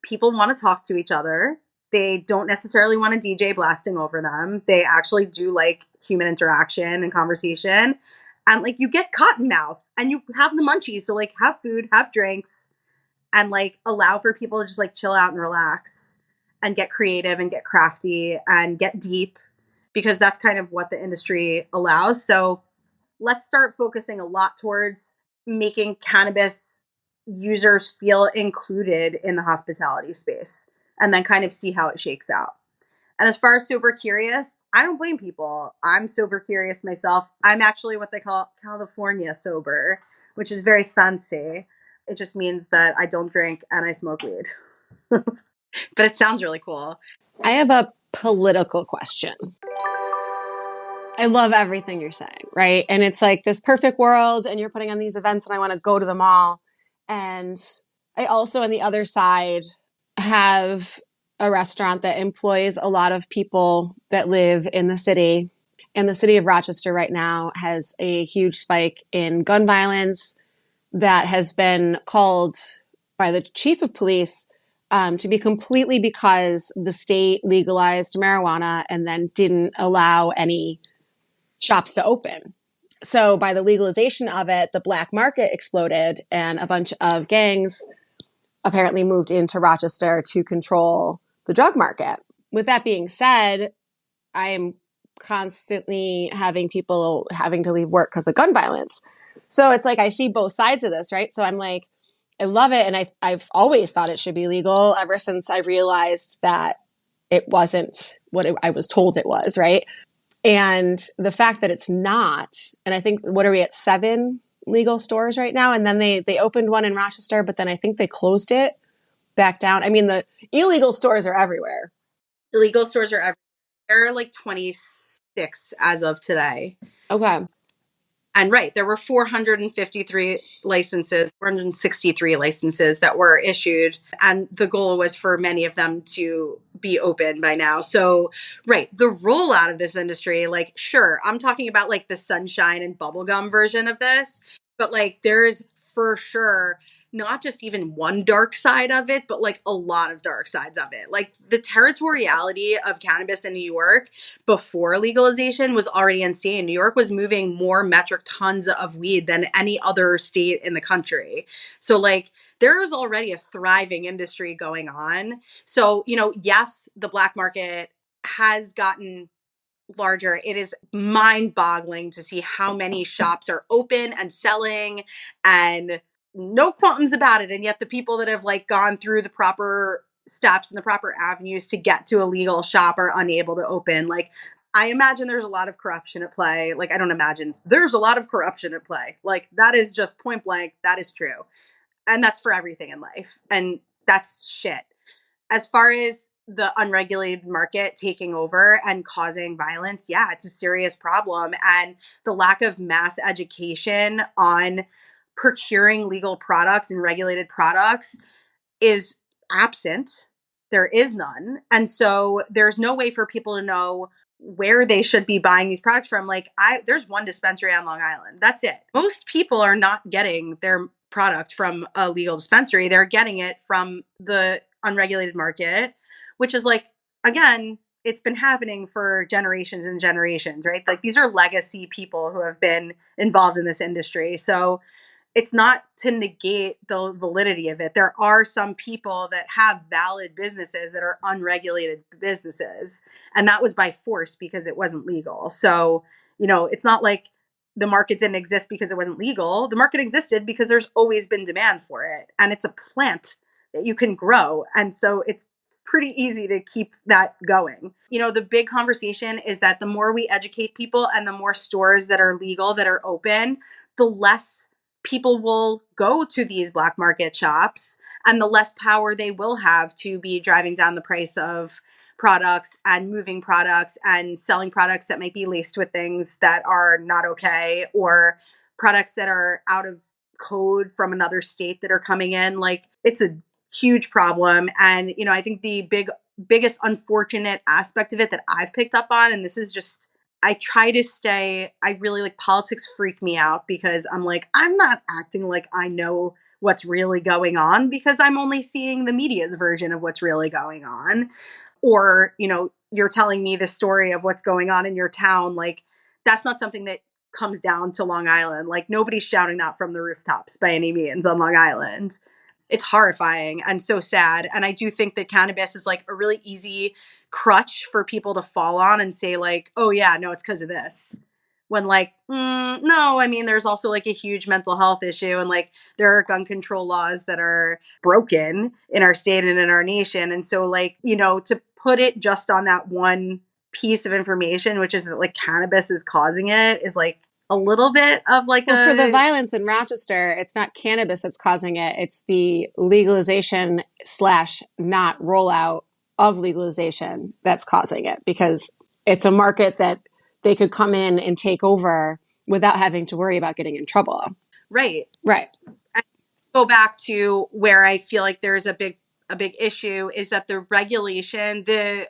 people want to talk to each other. They don't necessarily want a DJ blasting over them. They actually do like human interaction and conversation. And like you get cotton mouth and you have the munchies. So like have food, have drinks, and like allow for people to just like chill out and relax and get creative and get crafty and get deep, because that's kind of what the industry allows. So let's start focusing a lot towards making cannabis users feel included in the hospitality space, and then kind of see how it shakes out. And as far as sober curious, I don't blame people. I'm sober curious myself. I'm actually what they call California sober, which is very fancy. It just means that I don't drink and I smoke weed. But it sounds really cool. I have a political question. I love everything you're saying, right? And it's like this perfect world, and you're putting on these events, and I want to go to them all. And I also, on the other side, have a restaurant that employs a lot of people that live in the city. And the city of Rochester right now has a huge spike in gun violence that has been called by the chief of police to be completely because the state legalized marijuana and then didn't allow any shops to open. So by the legalization of it, the black market exploded, and a bunch of gangs apparently moved into Rochester to control the drug market. With that being said, I am constantly having people having to leave work because of gun violence. So it's like I see both sides of this, right? So I'm like, I love it. And I've always thought it should be legal ever since I realized that it wasn't what I was told it was, right? And the fact that it's not, and I think, what are we at, 7 legal stores right now? And then they opened one in Rochester, but then I think they closed it back down. I mean, the illegal stores are everywhere. Illegal stores are everywhere. There are like 26 as of today. Okay. And right, there were 453 licenses, 463 licenses that were issued. And the goal was for many of them to be open by now. So, right, the rollout of this industry, like, sure, I'm talking about like the sunshine and bubblegum version of this, but like there's for sure not just even one dark side of it, but like a lot of dark sides of it. Like the territoriality of cannabis in New York before legalization was already insane. New York was moving more metric tons of weed than any other state in the country. So like there is already a thriving industry going on. So, you know, yes, the black market has gotten larger. It is mind-boggling to see how many shops are open and selling and no qualms about it. And yet the people that have like gone through the proper steps and the proper avenues to get to a legal shop are unable to open. Like I imagine there's a lot of corruption at play. Like I don't imagine, there's a lot of corruption at play. Like that is just point blank. That is true. And that's for everything in life. And that's shit. As far as the unregulated market taking over and causing violence, yeah, it's a serious problem. And the lack of mass education on procuring legal products and regulated products is absent. There is none. And so there's no way for people to know where they should be buying these products from. Like there's one dispensary on Long Island. That's it. Most people are not getting their product from a legal dispensary. They're getting it from the unregulated market, which is like, again, it's been happening for generations and generations, right? Like these are legacy people who have been involved in this industry. So it's not to negate the validity of it. There are some people that have valid businesses that are unregulated businesses. And that was by force because it wasn't legal. So, you know, it's not like the market didn't exist because it wasn't legal. The market existed because there's always been demand for it. And it's a plant that you can grow. And so it's pretty easy to keep that going. You know, the big conversation is that the more we educate people and the more stores that are legal, that are open, the less people will go to these black market shops and the less power they will have to be driving down the price of products and moving products and selling products that might be laced with things that are not okay, or products that are out of code from another state that are coming in. Like it's a huge problem. And, you know, I think the biggest unfortunate aspect of it that I've picked up on, and this is just, I try to stay, I really like politics freak me out because I'm like, I'm not acting like I know what's really going on because I'm only seeing the media's version of what's really going on. Or, you know, you're telling me the story of what's going on in your town. Like that's not something that comes down to Long Island. Like nobody's shouting that from the rooftops by any means on Long Island. It's horrifying and so sad. And I do think that cannabis is like a really easy crutch for people to fall on and say like, oh yeah, no, it's because of this. When like, no, I mean, there's also like a huge mental health issue, and like there are gun control laws that are broken in our state and in our nation. And so like, to put it just on that one piece of information, which is that like cannabis is causing it, is like a little bit of like for the violence in Rochester, it's not cannabis that's causing it. It's the legalization / not rollout of legalization that's causing it, because it's a market that they could come in and take over without having to worry about getting in trouble. Right. Right. Go back to where I feel like there's a big issue is that the regulation, these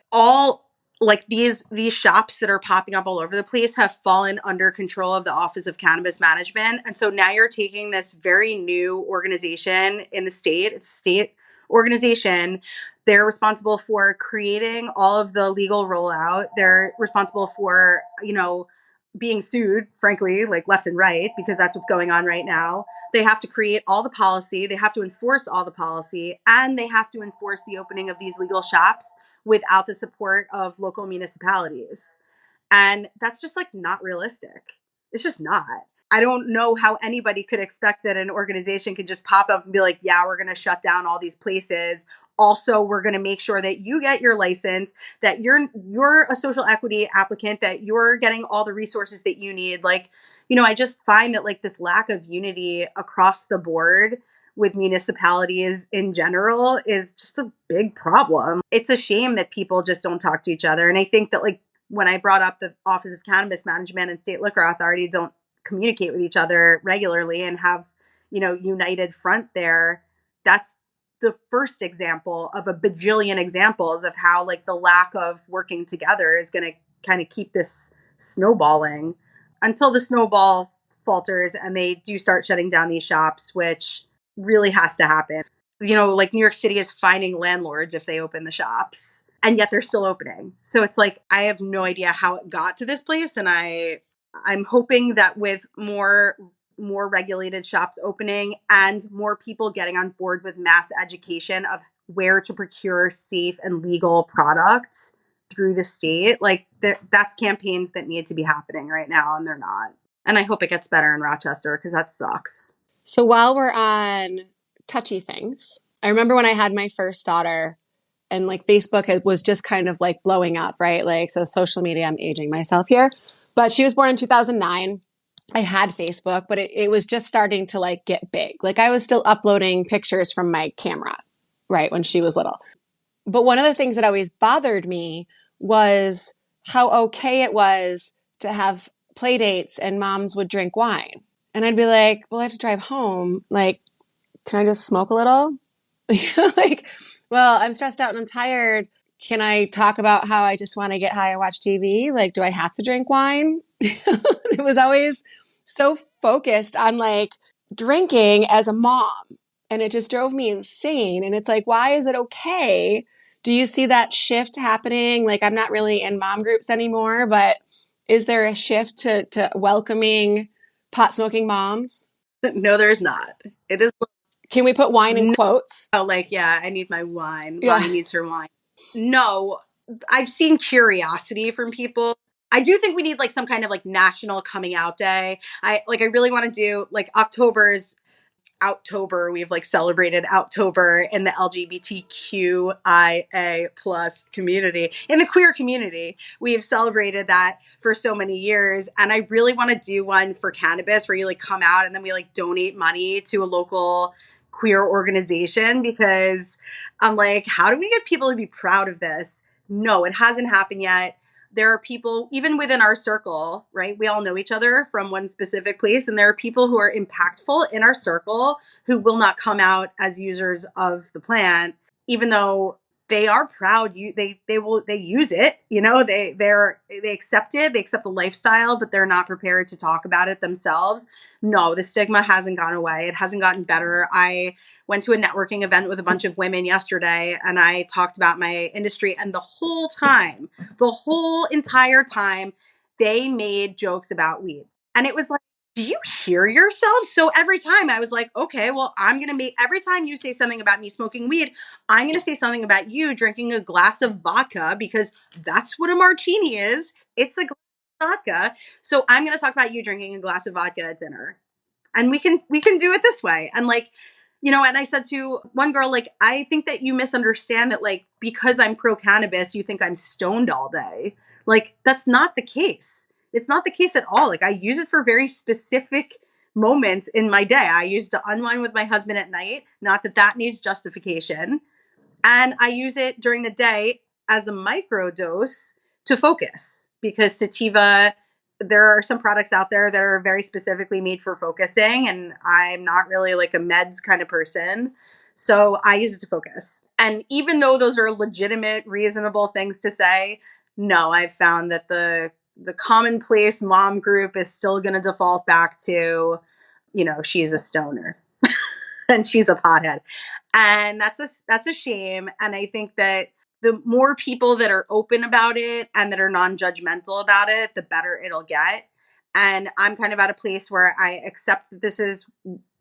shops that are popping up all over the place have fallen under control of the Office of Cannabis Management. And so now you're taking this very new organization in the state, it's a state organization. They're responsible for creating all of the legal rollout. They're responsible for, being sued, frankly, like left and right, because that's what's going on right now. They have to create all the policy, they have to enforce all the policy, and they have to enforce the opening of these legal shops without the support of local municipalities. And that's just like not realistic. It's just not. I don't know how anybody could expect that an organization could just pop up and be like, yeah, we're going to shut down all these places. Also, we're going to make sure that you get your license, that you're a social equity applicant, that you're getting all the resources that you need. Like, I just find that like this lack of unity across the board with municipalities in general is just a big problem. It's a shame that people just don't talk to each other. And I think that like when I brought up the Office of Cannabis Management and State Liquor Authority don't communicate with each other regularly and have, united front there, that's the first example of a bajillion examples of how like the lack of working together is going to kind of keep this snowballing until the snowball falters and they do start shutting down these shops, which really has to happen. Like New York City is fining landlords if they open the shops, and yet they're still opening. So it's like, I have no idea how it got to this place. And I'm hoping that with more regulated shops opening and more people getting on board with mass education of where to procure safe and legal products through the state, like that's campaigns that need to be happening right now, and they're not. And I hope it gets better in Rochester, because that sucks. So while we're on touchy things, I remember when I had my first daughter and like Facebook was just kind of like blowing up, right? Like, so social media, I'm aging myself here, but she was born in 2009. I had Facebook, but it was just starting to like get big. Like I was still uploading pictures from my camera, right, when she was little. But one of the things that always bothered me was how okay it was to have play dates and moms would drink wine. And I'd be like, well, I have to drive home. Like, can I just smoke a little? Like, well, I'm stressed out and I'm tired. Can I talk about how I just want to get high and watch TV? Like, do I have to drink wine? It was always so focused on like drinking as a mom. And it just drove me insane. And it's like, why is it okay? Do you see that shift happening? Like, I'm not really in mom groups anymore, but is there a shift to welcoming pot smoking moms? No, there's not. It is. Can we put wine in quotes? Oh, like, yeah, I need my wine. Yeah. Mommy needs her wine. No, I've seen curiosity from people. I do think we need like some kind of like national coming out day. I really want to do like October. We've like celebrated October in the LGBTQIA plus community, in the queer community. We've celebrated that for so many years. And I really want to do one for cannabis where you like come out and then we like donate money to a local queer organization, because I'm like, how do we get people to be proud of this? No, it hasn't happened yet. There are people, even within our circle, right? We all know each other from one specific place. And there are people who are impactful in our circle who will not come out as users of the plant, even though they are proud. They use it, they accept it, they accept the lifestyle, but they're not prepared to talk about it themselves. No, the stigma hasn't gone away. It hasn't gotten better. I went to a networking event with a bunch of women yesterday, and I talked about my industry, and the whole entire time, they made jokes about weed. And it was like, do you hear yourself? So every time I was like, okay, well, every time you say something about me smoking weed, I'm going to say something about you drinking a glass of vodka because that's what a martini is. It's a glass of vodka. So I'm going to talk about you drinking a glass of vodka at dinner. And we can do it this way. And like, and I said to one girl, like, I think that you misunderstand that, like, because I'm pro cannabis, you think I'm stoned all day. Like, that's not the case. It's not the case at all. Like, I use it for very specific moments in my day. I use to unwind with my husband at night. Not that that needs justification. And I use it during the day as a micro dose to focus because sativa, there are some products out there that are very specifically made for focusing. And I'm not really like a meds kind of person. So I use it to focus. And even though those are legitimate, reasonable things to say, no, I've found that the commonplace mom group is still going to default back to, she's a stoner and she's a pothead. And that's a shame. And I think that the more people that are open about it and that are non-judgmental about it, the better it'll get. And I'm kind of at a place where I accept that this is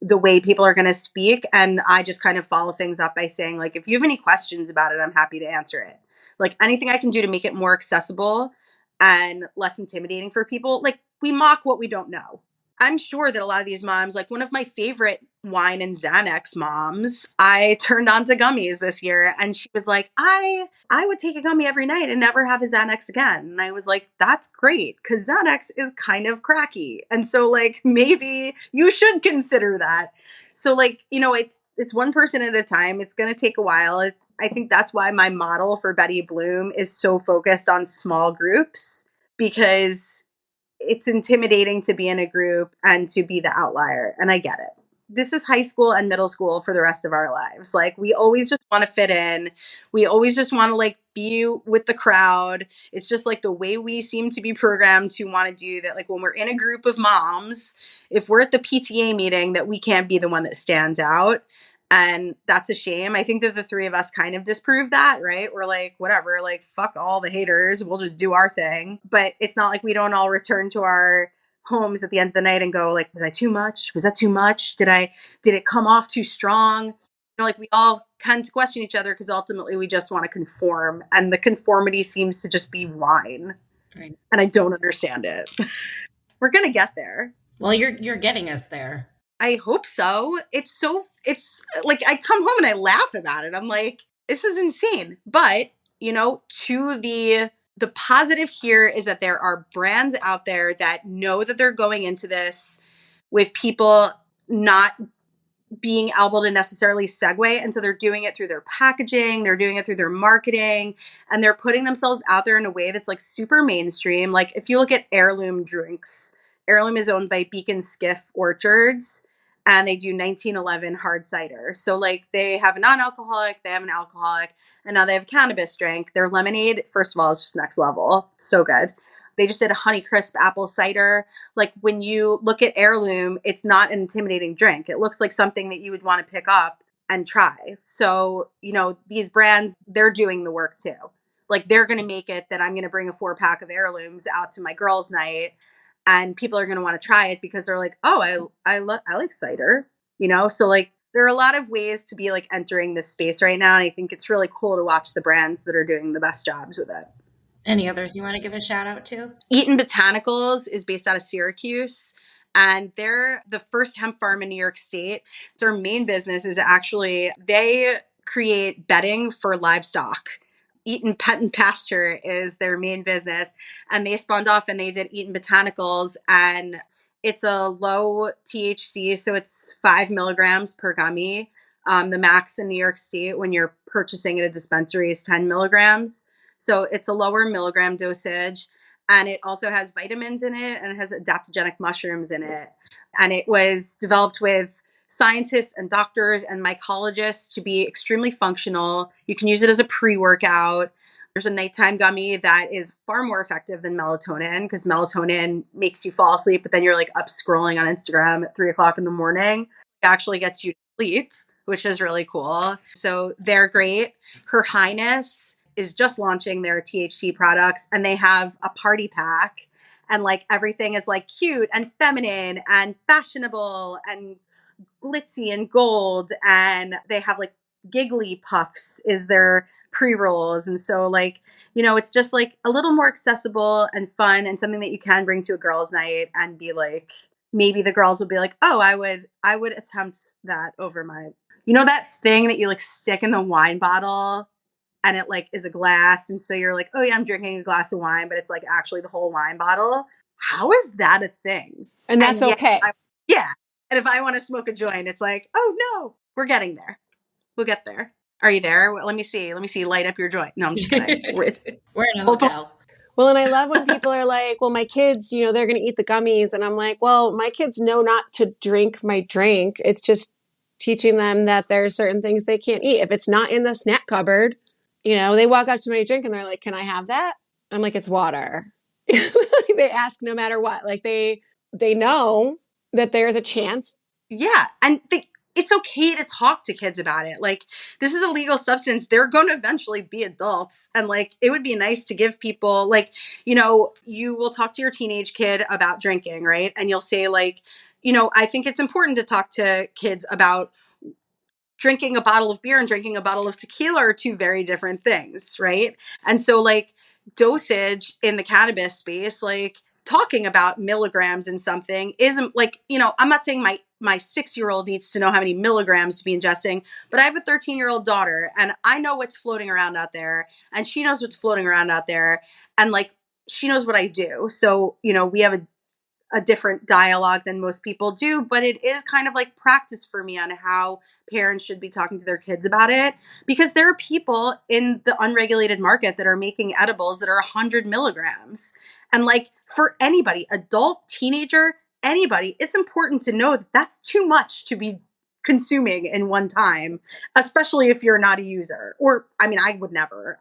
the way people are going to speak. And I just kind of follow things up by saying, like, if you have any questions about it, I'm happy to answer it. Like, anything I can do to make it more accessible and less intimidating for people. Like, we mock what we don't know. I'm sure that a lot of these moms, like one of my favorite wine and Xanax moms, I turned on to gummies this year, and she was like, I would take a gummy every night and never have a Xanax again. And I was like, that's great, because Xanax is kind of cracky. And so, like, maybe you should consider that. So, like, it's one person at a time. It's going to take a while. I think that's why my model for Betty Bloom is so focused on small groups, because it's intimidating to be in a group and to be the outlier. And I get it. This is high school and middle school for the rest of our lives. Like, we always just want to fit in. We always just want to, like, be with the crowd. It's just like the way we seem to be programmed to want to do that. Like, when we're in a group of moms, if we're at the PTA meeting, that we can't be the one that stands out. And that's a shame. I think that the three of us kind of disprove that, right? We're like, whatever, like, fuck all the haters. We'll just do our thing. But it's not like we don't all return to our homes at the end of the night and go, like, was I too much? Was that too much? Did it come off too strong? Like, we all tend to question each other because ultimately we just want to conform. And the conformity seems to just be wine. Right. And I don't understand it. We're going to get there. Well, you're getting us there. I hope so. It's like, I come home and I laugh about it. I'm like, this is insane. But, to the positive here is that there are brands out there that know that they're going into this with people not being able to necessarily segue. And so they're doing it through their packaging, they're doing it through their marketing, and they're putting themselves out there in a way that's like super mainstream. Like, if you look at Heirloom drinks, Heirloom is owned by Beacon Skiff Orchards, and they do 1911 hard cider. So, like, they have a non-alcoholic, they have an alcoholic, and now they have a cannabis drink. Their lemonade, first of all, is just next level. It's so good. They just did a Honeycrisp apple cider. Like, when you look at Heirloom, it's not an intimidating drink. It looks like something that you would want to pick up and try. So, these brands, they're doing the work too. Like, they're going to make it that I'm going to bring a 4-pack of Heirlooms out to my girls' night, and people are going to want to try it because they're like, oh, I like cider, So, like, there are a lot of ways to be, like, entering this space right now. And I think it's really cool to watch the brands that are doing the best jobs with it. Any others you want to give a shout out to? Eaton Botanicals is based out of Syracuse, and they're the first hemp farm in New York State. Their main business is actually, they create bedding for livestock. Eaton Pet and Pasture is their main business, and they spawned off and they did Eaton Botanicals, and it's a low THC, so it's 5 milligrams per gummy. The max in New York State when you're purchasing at a dispensary is 10 milligrams. So it's a lower milligram dosage, and it also has vitamins in it, and it has adaptogenic mushrooms in it. And it was developed with scientists and doctors and mycologists to be extremely functional. You can use it as a pre-workout. There's a nighttime gummy that is far more effective than melatonin, because melatonin makes you fall asleep, but then you're like up scrolling on Instagram at 3:00 in the morning. It actually gets you to sleep, which is really cool. So they're great. Her Highness is just launching their THC products, and they have a party pack, and like everything is like cute and feminine and fashionable and glitzy and gold, and they have like giggly puffs is their pre-rolls. And so like, it's just like a little more accessible and fun and something that you can bring to a girls' night and be like, maybe the girls will be like, oh, I would attempt that over my, that thing that you like stick in the wine bottle and it like is a glass. And so you're like, oh yeah, I'm drinking a glass of wine, but it's like actually the whole wine bottle. How is that a thing? And that's okay. Yeah. And if I want to smoke a joint, it's like, oh no, we're getting there. We'll get there. Are you there? Let me see. Light up your joint. No, I'm just kidding. We're in a hotel. Well, and I love when people are like, well, my kids, they're going to eat the gummies. And I'm like, well, my kids know not to drink my drink. It's just teaching them that there are certain things they can't eat. If it's not in the snack cupboard, they walk up to my drink and they're like, can I have that? I'm like, it's water. They ask no matter what. Like they know that there's a chance. Yeah. And it's okay to talk to kids about it. Like, this is a legal substance. They're going to eventually be adults. And like, it would be nice to give people like, you will talk to your teenage kid about drinking, right? And you'll say like, I think it's important to talk to kids about drinking a bottle of beer and drinking a bottle of tequila are two very different things, right? And so like dosage in the cannabis space, like talking about milligrams in something isn't like, I'm not saying my 6-year-old needs to know how many milligrams to be ingesting, but I have a 13-year-old daughter and I know what's floating around out there and she knows what's floating around out there. And like, she knows what I do. So, we have a different dialogue than most people do, but it is kind of like practice for me on how parents should be talking to their kids about it, because there are people in the unregulated market that are making edibles that are 100 milligrams. And like for anybody, adult, teenager, anybody, it's important to know that that's too much to be consuming in one time, especially if you're not a user. Or, I mean, I would never.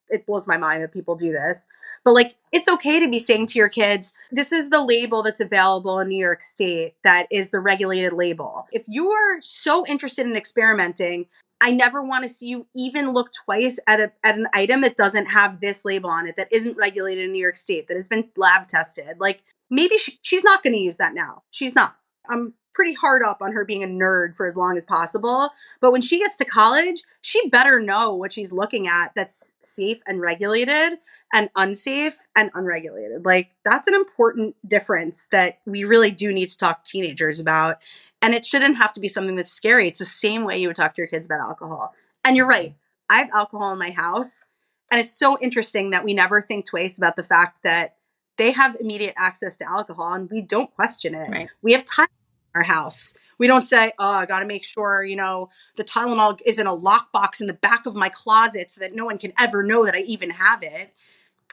It blows my mind that people do this. But like, it's okay to be saying to your kids, this is the label that's available in New York State that is the regulated label. If you are so interested in experimenting, I never want to see you even look twice at an item that doesn't have this label on it, that isn't regulated in New York State, that has been lab tested. Like, maybe she's not going to use that now. She's not. I'm pretty hard up on her being a nerd for as long as possible. But when she gets to college, she better know what she's looking at that's safe and regulated and unsafe and unregulated. Like, that's an important difference that we really do need to talk to teenagers about. And it shouldn't have to be something that's scary. It's the same way you would talk to your kids about alcohol. And you're right. I have alcohol in my house. And it's so interesting that we never think twice about the fact that they have immediate access to alcohol and we don't question it. Right. We have time in our house. We don't say, oh, I got to make sure, the Tylenol is in a lockbox in the back of my closet so that no one can ever know that I even have it.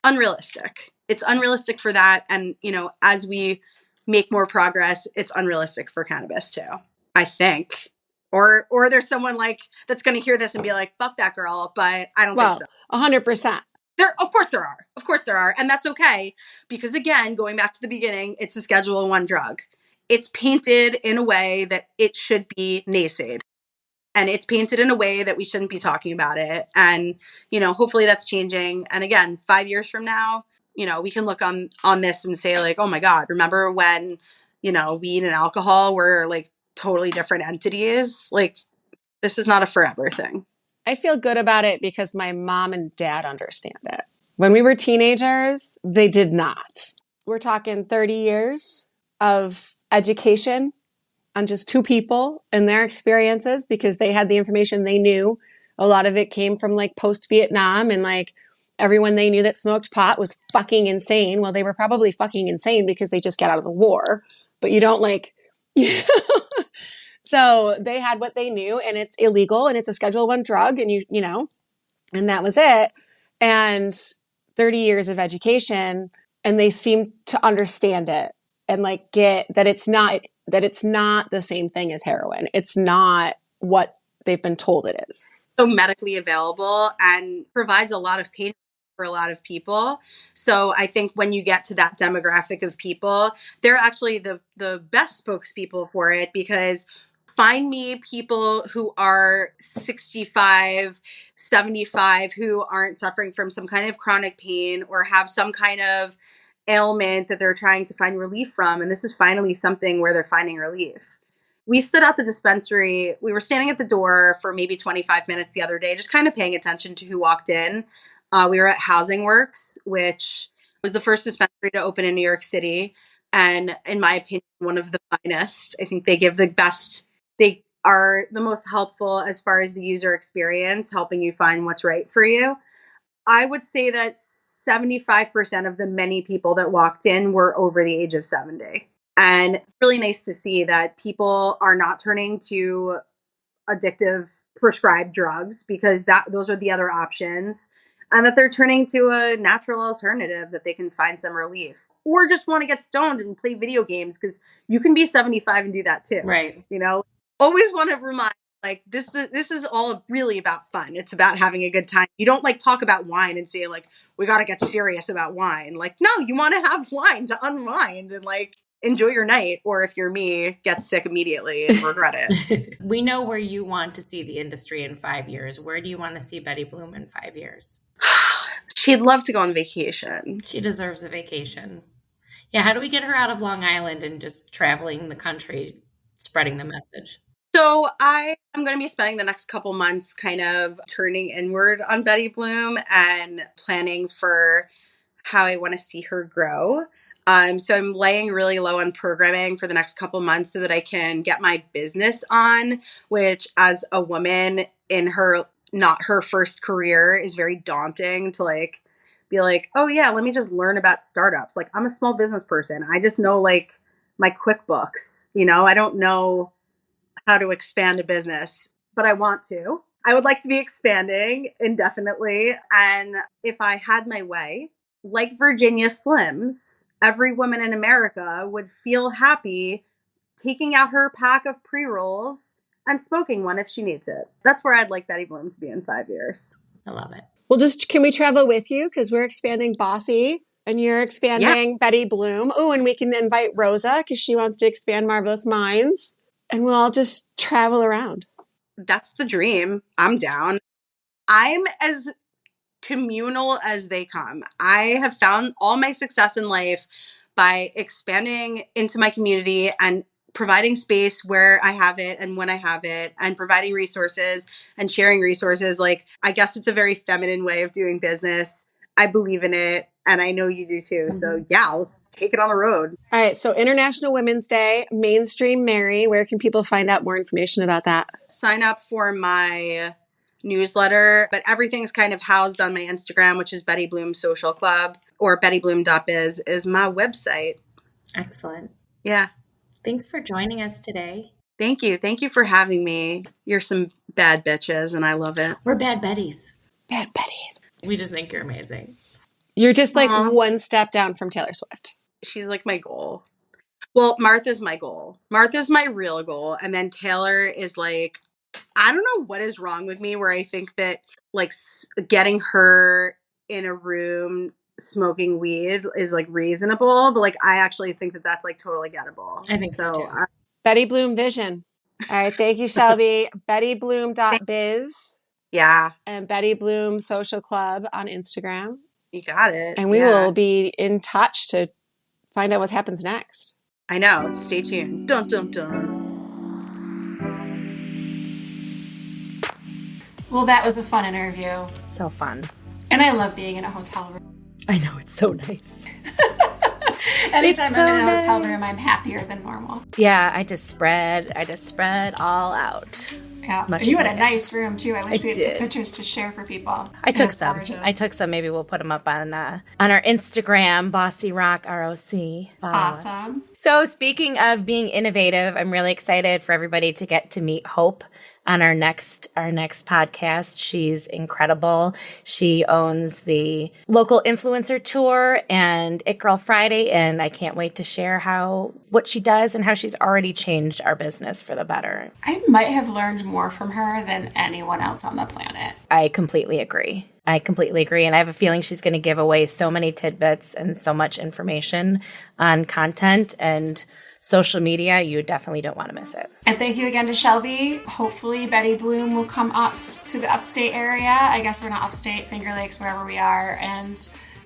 Unrealistic. It's unrealistic for that. And, as we make more progress, it's unrealistic for cannabis too, I think. Or there's someone like that's going to hear this and be like, fuck that girl. But I don't think so. 100%. Of course there are. And that's okay. Because again, going back to the beginning, it's a Schedule 1 drug. It's painted in a way that it should be naysayed. And it's painted in a way that we shouldn't be talking about it. And, hopefully that's changing. And again, 5 years from now, we can look on this and say like, oh my God, remember when, weed and alcohol were like totally different entities? Like, this is not a forever thing. I feel good about it because my mom and dad understand it. When we were teenagers, they did not. We're talking 30 years of education on just two people and their experiences because they had the information they knew. A lot of it came from like post-Vietnam and like everyone they knew that smoked pot was fucking insane. Well, they were probably fucking insane because they just got out of the war, but you don't like, so they had what they knew and it's illegal and it's a Schedule 1 drug and and that was it. And 30 years of education and they seem to understand it and like get that it's not the same thing as heroin. It's not what they've been told it is. So medically available and provides a lot of pain for a lot of people. So I think when you get to that demographic of people, they're actually the best spokespeople for it, because find me people who are 65, 75, who aren't suffering from some kind of chronic pain or have some kind of ailment that they're trying to find relief from. And this is finally something where they're finding relief. We stood at the dispensary. We were standing at the door for maybe 25 minutes the other day, just kind of paying attention to who walked in. We were at Housing Works, which was the first dispensary to open in New York City. And in my opinion, one of the finest. I think they give the best. They are the most helpful as far as the user experience, helping you find what's right for you. I would say that 75% of the many people that walked in were over the age of 70. And it's really nice to see that people are not turning to addictive prescribed drugs because those are the other options, and that they're turning to a natural alternative that they can find some relief, or just want to get stoned and play video games, because you can be 75 and do that too. Right. Always want to remind, like, this is all really about fun. It's about having a good time. You don't like talk about wine and say like, we got to get serious about wine. Like, no, you want to have wine to unwind and like enjoy your night, or if you're me, get sick immediately and regret it. We know where you want to see the industry in 5 years. Where do you want to see Betty Bloom in 5 years? She'd love to go on vacation. She deserves a vacation. Yeah, how do we get her out of Long Island and just traveling the country, spreading the message? So I am going to be spending the next couple months kind of turning inward on Betty Bloom and planning for how I want to see her grow. So I'm laying really low on programming for the next couple months so that I can get my business on, which as a woman in not her first career is very daunting to like be like, oh yeah, let me just learn about startups. Like, I'm a small business person. I just know like my QuickBooks, I don't know how to expand a business, but I want to. I would like to be expanding indefinitely. And if I had my way, like Virginia Slims, every woman in America would feel happy taking out her pack of pre-rolls and smoking one if she needs it. That's where I'd like Betty Bloom to be in 5 years. I love it. Well, can we travel with you? Because we're expanding Bossy and you're expanding Betty Bloom. Oh, and we can invite Rosa because she wants to expand Marvelous Minds. And we'll all just travel around. That's the dream. I'm down. I'm as communal as they come. I have found all my success in life by expanding into my community and providing space where I have it and when I have it, and providing resources and sharing resources. Like, I guess it's a very feminine way of doing business. I believe in it, and I know you do too. Mm-hmm. So yeah, let's take it on the road. All right. So International Women's Day, Mainstream Mary. Where can people find out more information about that? Sign up for my newsletter, but everything's kind of housed on my Instagram, which is Betty Bloom Social Club, or bettybloom.biz is my website. Excellent. Yeah. Thanks for joining us today. Thank you. Thank you for having me. You're some bad bitches, and I love it. We're bad Bettys. Bad Bettys. We just think you're amazing. You're just like one step down from Taylor Swift. She's like my goal. Well, Martha's my goal. Martha's my real goal. And then Taylor is like, I don't know what is wrong with me where I think that like getting her in a room smoking weed is like reasonable. But like, I actually think that that's like totally gettable. I think so too. Betty Bloom Vision. All right. Thank you, Shelby. bettybloom.biz. Yeah. And Betty Bloom Social Club on Instagram. You got it. And we will be in touch to find out what happens next. I know. Stay tuned. Dun, dun, dun. Well, that was a fun interview. So fun. And I love being in a hotel room. I know. It's so nice. Anytime I'm in a hotel room, I'm happier than normal. Yeah, I just spread all out. Yeah, you had a nice room too. I wish we had good pictures to share for people. I took some. Maybe we'll put them up on our Instagram, Bossy Rock ROC. Awesome. So speaking of being innovative, I'm really excited for everybody to get to meet Hope on our next podcast. She's incredible. She owns the local influencer tour and It Girl Friday, and I can't wait to share what she does and how she's already changed our business for the better. I might have learned more from her than anyone else on the planet. I completely agree. And I have a feeling she's going to give away so many tidbits and so much information on content and social media. You definitely don't want to miss it. And thank you again to Shelby. Hopefully Betty Bloom will come up to the upstate area. I guess we're not upstate, Finger Lakes, wherever we are, and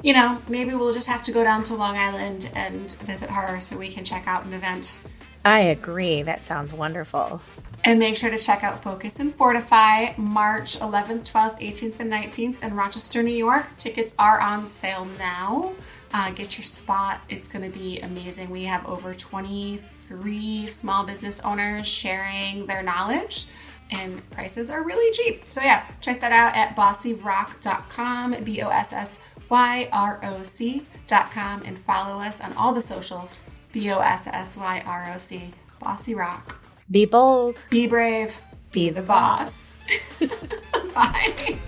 you know, maybe we'll just have to go down to Long Island and visit her so we can check out an event. I agree. That sounds wonderful. And make sure to check out Focus and Fortify March 11th, 12th, 18th, and 19th in Rochester, New York. Tickets are on sale now. Get your spot. It's going to be amazing. We have over 23 small business owners sharing their knowledge, and prices are really cheap. So yeah, check that out at bossyrock.com, BOSSYROC.com, and follow us on all the socials, BOSSYROC, Bossy Rock. Be bold. Be brave. Be the boss. Bye.